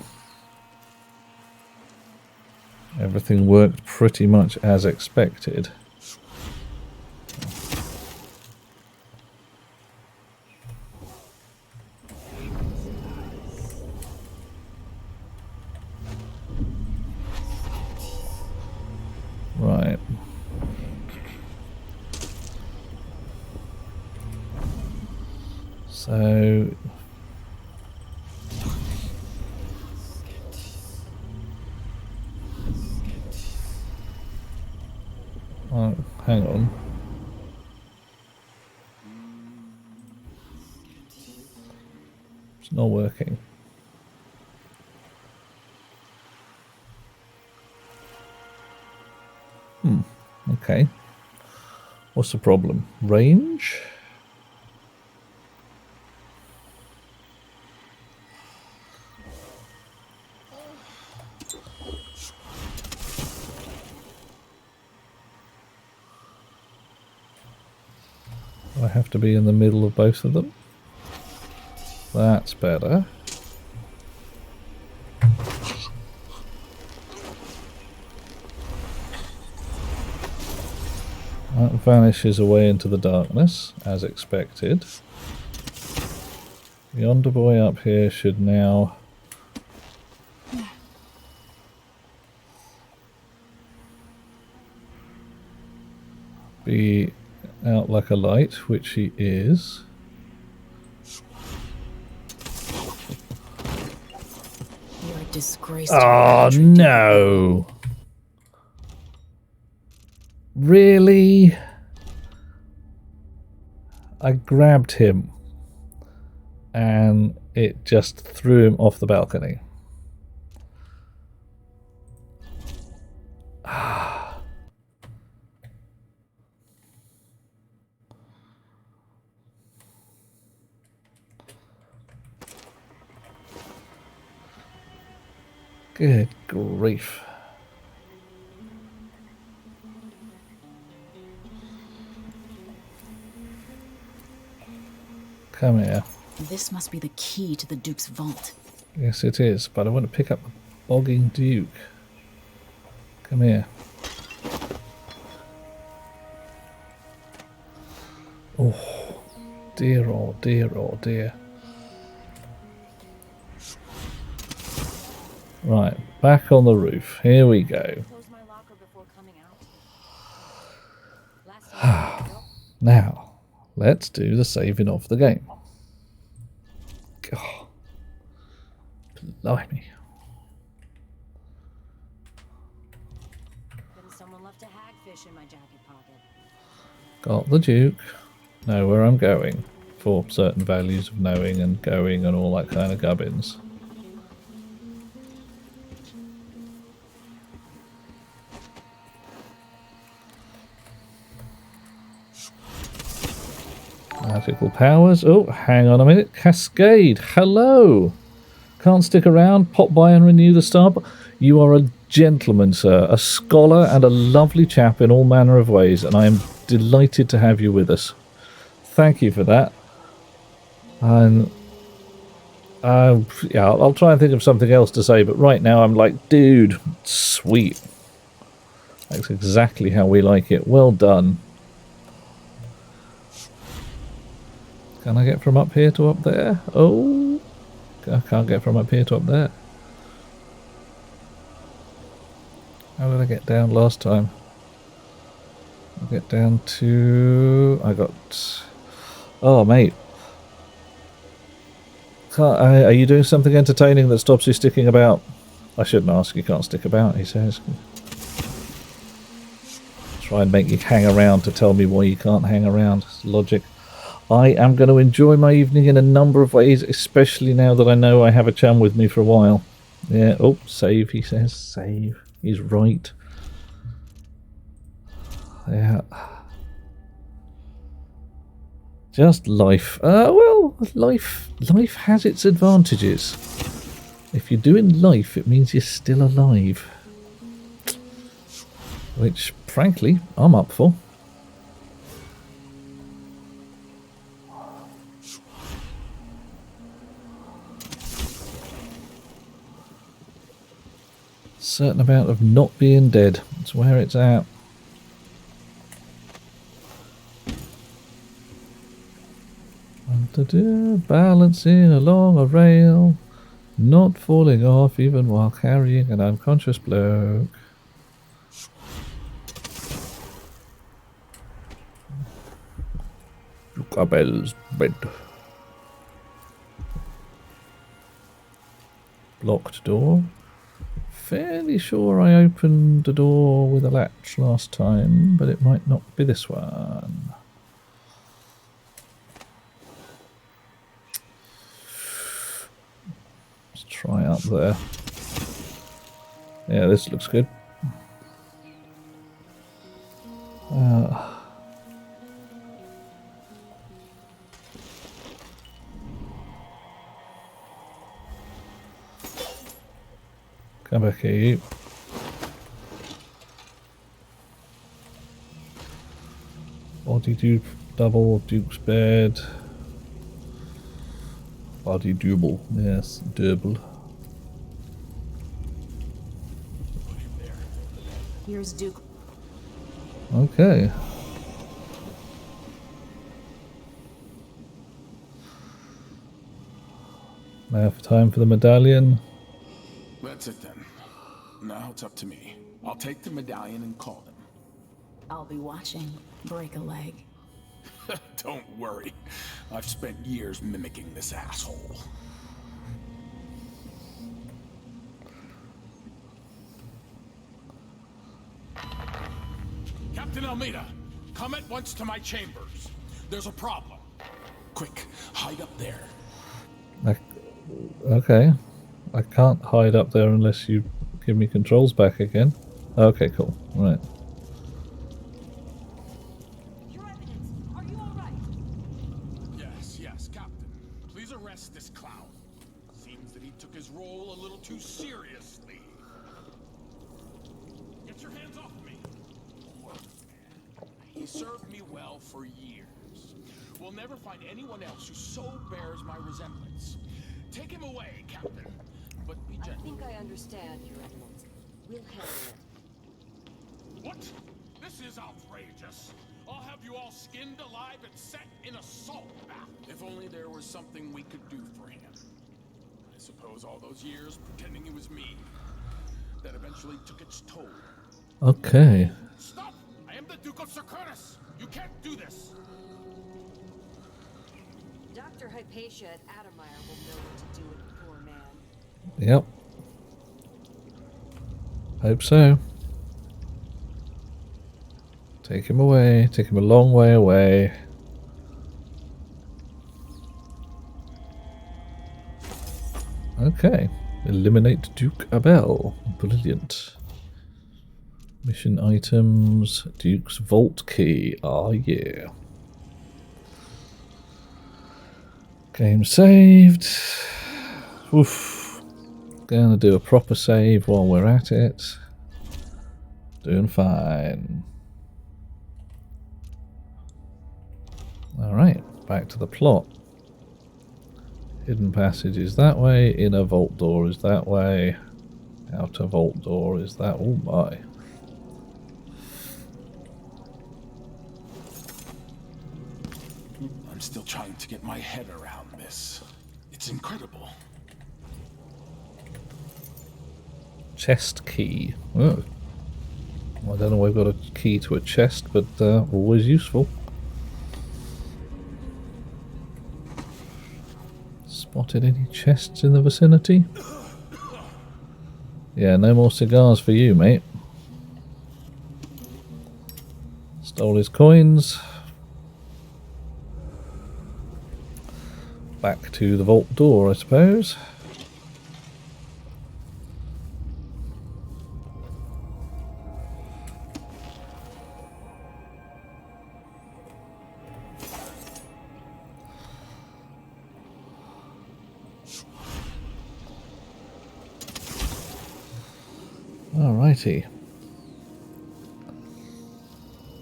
Everything worked pretty much as expected. Right. So hang on. It's not working. Okay. What's the problem? Range? I have to be in the middle of both of them. That's better. That vanishes away into the darkness, as expected. Yonder boy up here should now be out like a light, which he is. You're a disgrace. Oh no! Really? I grabbed him and it just threw him off the balcony. Good grief. Come here. This must be the key to the Duke's vault. Yes, it is, but I want to pick up the bogging Duke. Come here. Oh, dear, oh dear, oh dear. Right, back on the roof. Here we go. Now, let's do the saving of the game. God. Blimey. Someone left a hagfish in my jacket pocket. Got the Duke. Know where I'm going. For certain values of knowing and going and all that kind of gubbins. Magical powers. Oh, hang on a minute. Cascade. Hello. Can't stick around. Pop by and renew the star. You are a gentleman, sir. A scholar and a lovely chap in all manner of ways. And I am delighted to have you with us. Thank you for that. And yeah, I'll try and think of something else to say. But right now I'm like, dude, sweet. That's exactly how we like it. Well done. Can I get from up here to up there? Oh, I can't get from up here to up there. How did I get down last time? I'll get down to... I got... Oh, mate. Are you doing something entertaining that stops you sticking about? I shouldn't ask. You can't stick about, he says. Try and make you hang around to tell me why you can't hang around. It's logic. I am going to enjoy my evening in a number of ways, especially now that I know I have a chum with me for a while. Yeah, oh, save, he says. Save. He's right. Yeah. Just life. Well, life has its advantages. If you're doing life, it means you're still alive. Which, frankly, I'm up for. Certain amount of not being dead. That's where it's at. Balancing along a rail, not falling off even while carrying an unconscious bloke. Cabell's bed. Locked door. Fairly sure I opened the door with a latch last time, but it might not be this one. Let's try up there. Yeah, this looks good. Come back here, you. Body Duke double, Duke's bed. Body double, yes, double. Here's Duke. Okay. Now for time for the medallion. That's it then. Now it's up to me. I'll take the medallion and call them. I'll be watching. Break a leg. Don't worry. I've spent years mimicking this asshole. Captain Almeida, come at once to my chambers. There's a problem. Quick, hide up there. Okay. I can't hide up there unless you give me controls back again. Okay, cool. Right. Yes, Captain. Please arrest this clown. Seems that he took his role a little too seriously. Get your hands off me. He served me well for years. We'll never find anyone else who so bears my resemblance. Take him away, Captain. But be gentle. I think I understand, Your Eminence. We'll handle it. What? This is outrageous. I'll have you all skinned alive and set in a salt bath. If only there was something we could do for him. I suppose all those years pretending it was me, that eventually took its toll. Okay. Stop! I am the Duke of Circurus! You can't do this! Dr. Hypatia at Adamire will know what to do with the poor man. Yep. Hope so. Take him away. Take him a long way away. Okay. Eliminate Duke Abel. Brilliant. Mission items. Duke's vault key. Ah, yeah. Game saved. Oof. Gonna do a proper save while we're at it. Doing fine. Alright, back to the plot. Hidden passage is that way, inner vault door is that way, outer vault door is that. Oh my. I'm still trying to get my head around this. It's incredible. Chest key. Oh. I don't know why we've got a key to a chest, but always useful. Spotted any chests in the vicinity? Yeah, no more cigars for you, mate. Stole his coins. Back to the vault door, I suppose. Alrighty.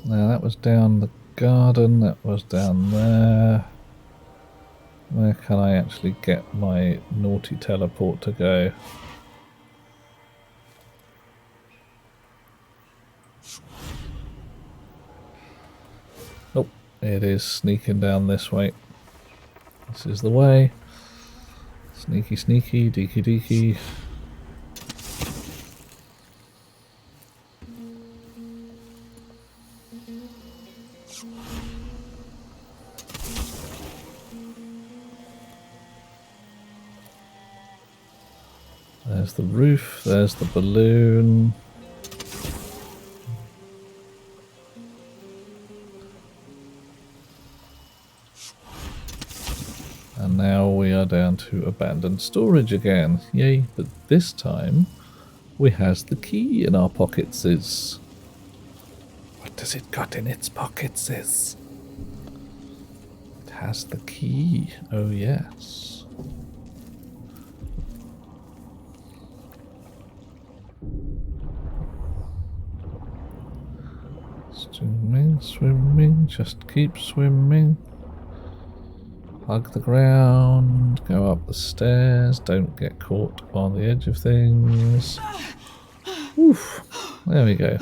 Now that was down the garden, that was down there. Where can I actually get my naughty teleport to go? Oh, it is sneaking down this way. This is the way. Sneaky, sneaky, deaky, deaky. There's the roof, there's the balloon. And now we are down to abandoned storage again. Yay, but this time we has the key in our pockets. What does it got in its pockets? It has the key. Oh yes. Swimming, swimming, just keep swimming. Hug the ground, go up the stairs, don't get caught on the edge of things. Oof, there we go.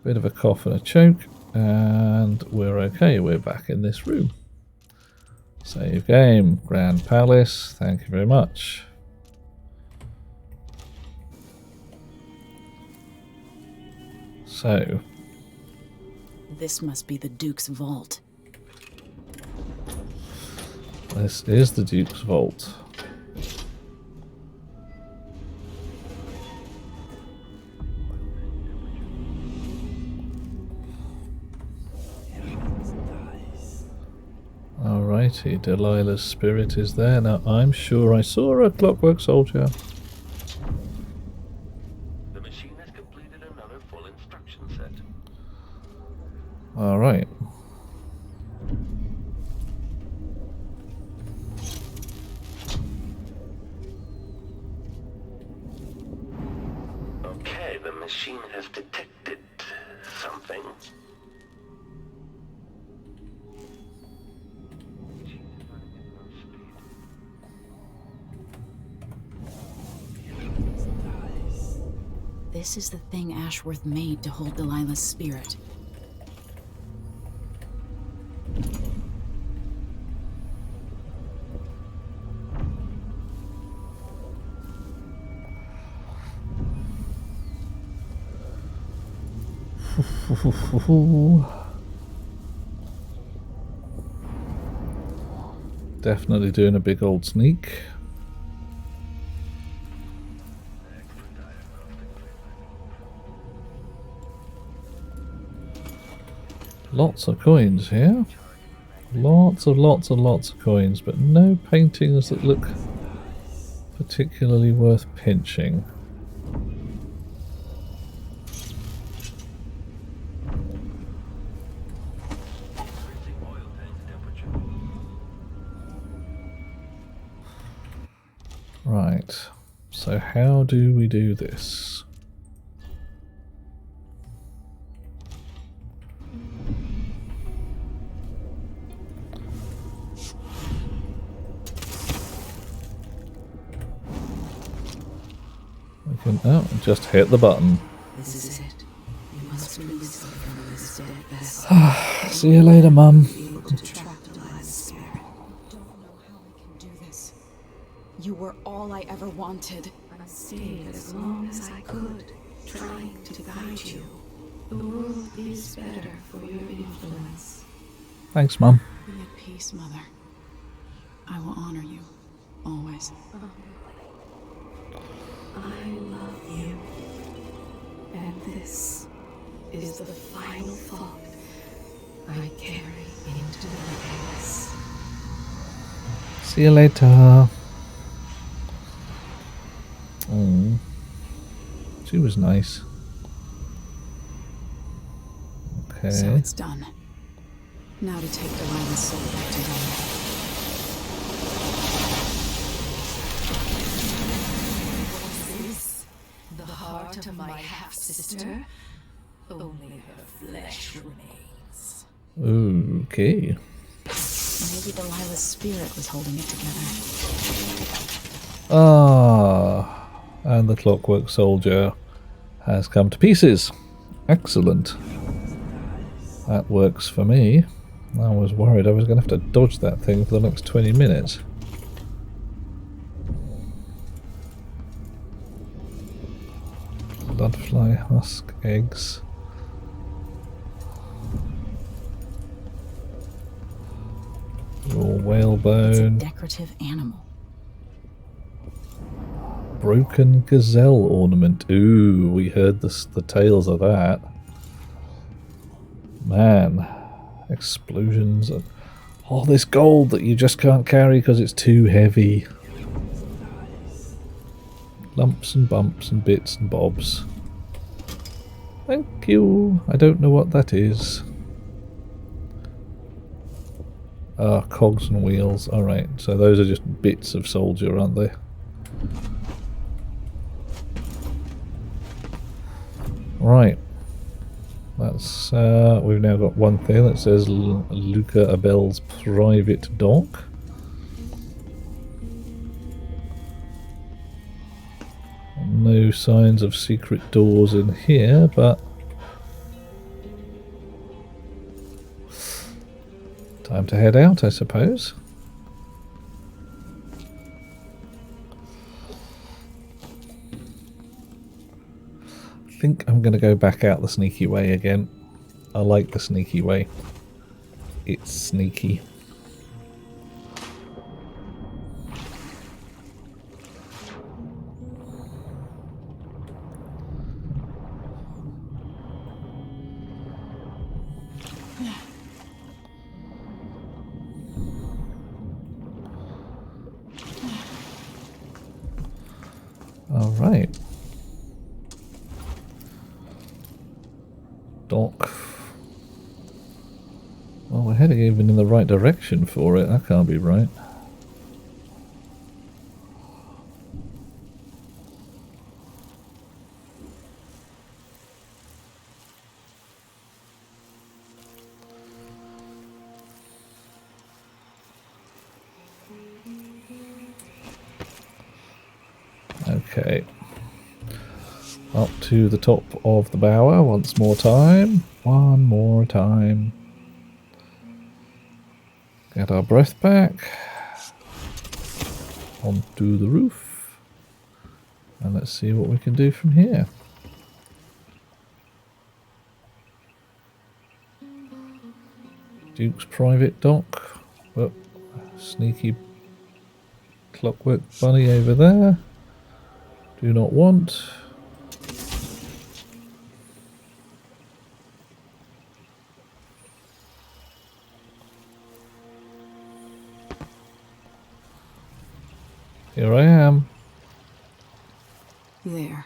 Bit of a cough and a choke, and we're okay, we're back in this room. Save game, Grand Palace, thank you very much. So. This must be the Duke's vault. This is the Duke's vault. Alrighty, Delilah's spirit is there. Now I'm sure I saw a clockwork soldier. The machine has completed another full instruction set. Alright. Okay, the machine has detected something. This is the thing Ashworth made to hold Delilah's spirit. Definitely doing a big old sneak. Lots of coins here. Lots of coins, but no paintings that look particularly worth pinching. Right, so how do we do this? We can, oh, just hit the button. This is it. You must release her from this dead vessel. See you later, Mum. You were all I ever wanted. I stayed as long as I could, trying to guide you. The world is better for your influence. Thanks, Mum. Be at peace, Mother. I will honor you, always. I love you. And this is the final thought I carry into the past. See you later. Oh, she was nice. Okay. So it's done. Now to take Delilah's soul back to Delilah. Was this the heart of my half-sister? Only her flesh remains. Okay. Maybe Delilah's spirit was holding it together. Ah. And the clockwork soldier has come to pieces. Excellent. That works for me. I was worried I was going to have to dodge that thing for the next 20 minutes. Bloodfly husk eggs. Raw whalebone. It's a decorative animal. Broken gazelle ornament. Ooh, we heard the tales of that. Man, explosions and all this gold that you just can't carry because it's too heavy. Lumps and bumps and bits and bobs. Thank you. I don't know what that is. Ah, cogs and wheels. Alright, so those are just bits of soldier, aren't they? Right. That's we've now got one thing that says Luca Abel's private dock. No signs of secret doors in here, but time to head out, I suppose. I think I'm going to go back out the sneaky way again. I like the sneaky way. It's sneaky. Alright. Dock. Well, we're heading even in the right direction for it. That can't be right. Okay. Up to the top of the bower once more time. One more time. Get our breath back. Onto the roof. And let's see what we can do from here. Duke's private dock. Oh, sneaky clockwork bunny over there. Do not want. Here I am. There.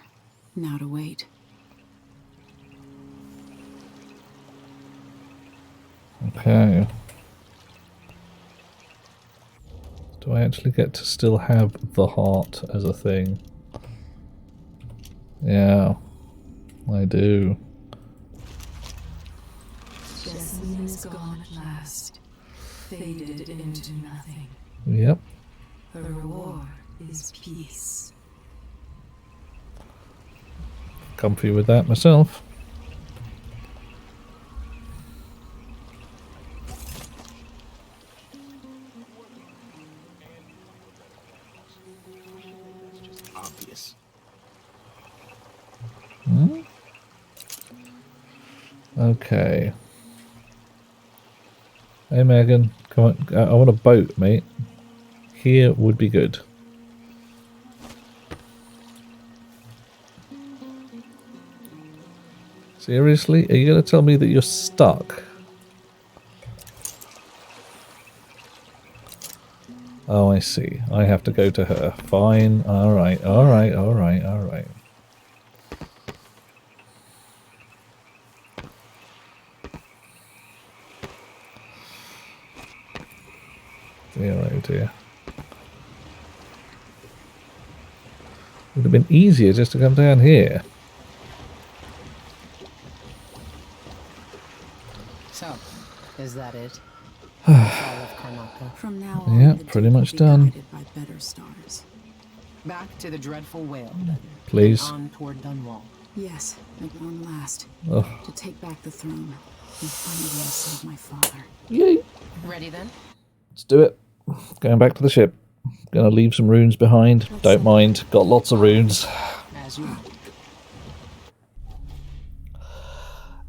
Now to wait. Okay. Do I actually get to still have the heart as a thing? Yeah, I do. Destiny is gone at last, faded into nothing. Yep. The reward is peace. Comfy with that myself. Obvious. Hmm? Okay. Hey Megan, come on. I want a boat, mate. Here would be good. Seriously? Are you going to tell me that you're stuck? Oh, I see. I have to go to her. Fine. Alright, alright, alright, alright. Dear, oh dear. Would have been easier just to come down here. So, is that it? Fall of Karnaka. From now on, Yeah, the pretty Duke will much be done. guided by better stars. Back to the dreadful whale, then. Please. And on toward Dunwall. Yes, at long last. Ugh. To take back the throne and find a way to save my father. Yay! Ready then? Let's do it. Going back to the ship. Gonna leave some runes behind. Don't mind. Got lots of runes. As you.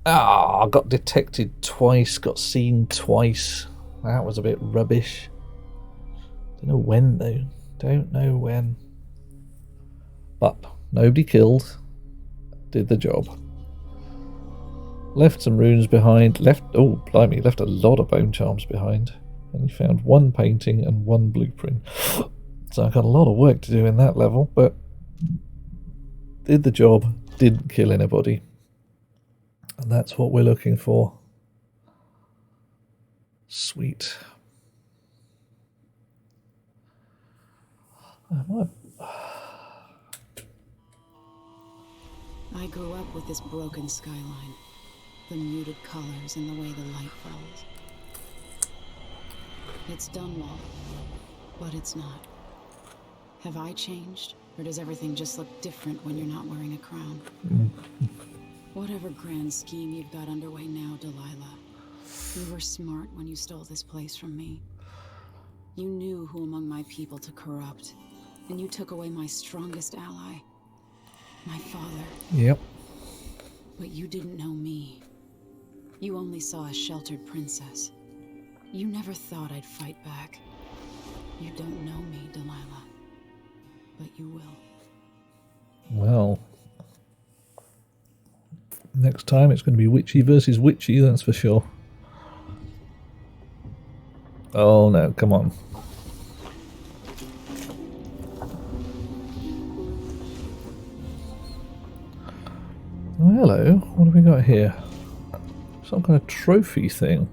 Ah, got detected twice. Got seen twice. That was a bit rubbish. Don't know when though. Don't know when. But nobody killed. Did the job. Left some runes behind. Left, oh blimey, left a lot of bone charms behind. Only found one painting and one blueprint. So I've got a lot of work to do in that level, but did the job. Didn't kill anybody. And that's what we're looking for. Sweet. I grew up with this broken skyline. The muted colors and the way the light falls. It's Dunwall, but it's not. Have I changed, or does everything just look different when you're not wearing a crown? Whatever grand scheme you've got underway now, Delilah, you were smart when you stole this place from me. You knew who among my people to corrupt, and you took away my strongest ally, my father. Yep. But you didn't know me. You only saw a sheltered princess. You never thought I'd fight back. You don't know me, Delilah, but you will. Well, next time it's going to be witchy versus witchy, that's for sure. Oh no, come on. Oh, hello, what have we got here? Some kind of trophy thing,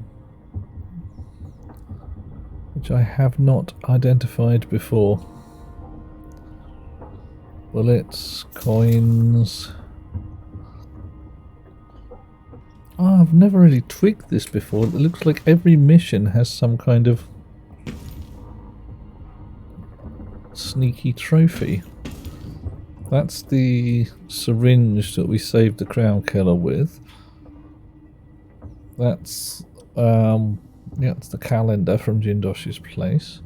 which I have not identified before. Bullets, coins. Oh, I've never really twigged this before. It looks like every mission has some kind of sneaky trophy. That's the syringe that we saved the crown killer with. That's yeah, it's the calendar from Jindosh's place.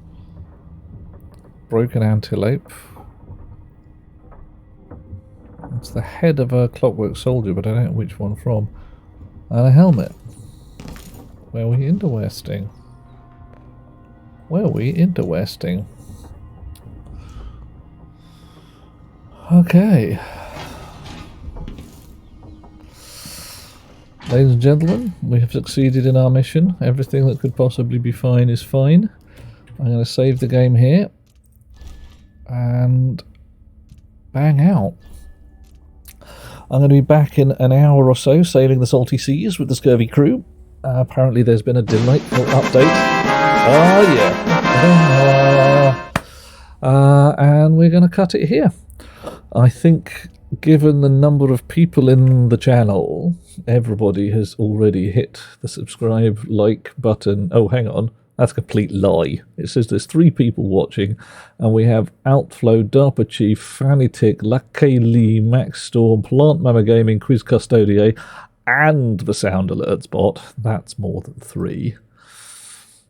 Broken antelope. It's the head of a clockwork soldier, but I don't know which one from. And a helmet. Where are we interwesting? Where are we interwesting? Okay. Ladies and gentlemen, we have succeeded in our mission. Everything that could possibly be fine is fine. I'm going to save the game here. And bang out. I'm going to be back in an hour or so sailing the salty seas with the scurvy crew. Apparently there's been a delightful update. Oh yeah. And we're going to cut it here. I think given the number of people in the channel, everybody has already hit the subscribe, like button. Oh, hang on. That's a complete lie. It says there's 3 people watching, and we have Outflow, DARPA Chief, Fanitic, Lucky Lee, Max Storm, Plant Mama Gaming, Quiz Custodier, and the Sound Alerts bot. That's more than 3.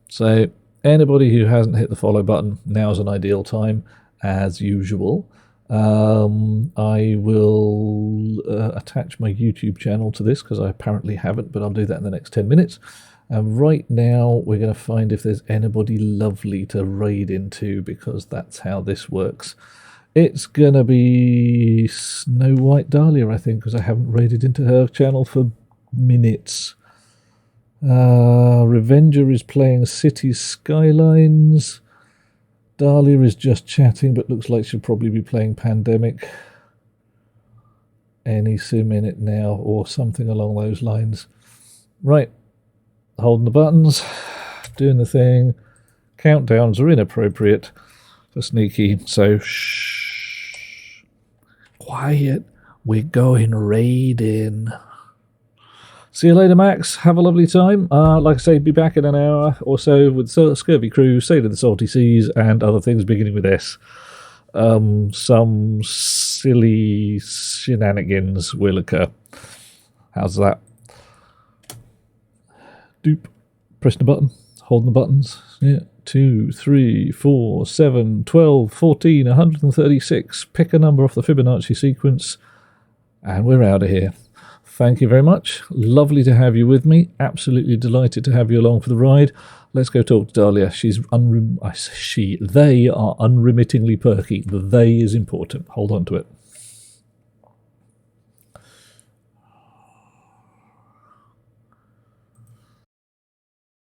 So anybody who hasn't hit the follow button, now's an ideal time, as usual. I will attach my YouTube channel to this because I apparently haven't, but I'll do that in the next 10 minutes. And right now we're going to find if there's anybody lovely to raid into, because that's how this works. It's going to be Snow White Dahlia, I think, because I haven't raided into her channel for minutes. Revenger is playing Cities Skylines. Dahlia is just chatting, but looks like she'll probably be playing Pandemic any minute now, or something along those lines. Right. Holding the buttons, doing the thing. Countdowns are inappropriate for sneaky, so shh. Quiet. We're going raiding. See you later, Max. Have a lovely time. Like I say, be back in an hour or so with the Scurvy Crew, Sailing the Salty Seas, and other things beginning with S. Some silly shenanigans will occur. How's that? Doop. Pressing the button. Holding the buttons. Yeah. 2, 3, 4, 7, 12, 14, 136. Pick a number off the Fibonacci sequence. And we're out of here. Thank you very much. Lovely to have you with me. Absolutely delighted to have you along for the ride. Let's go talk to Dahlia. They are unremittingly perky. The they is important. Hold on to it.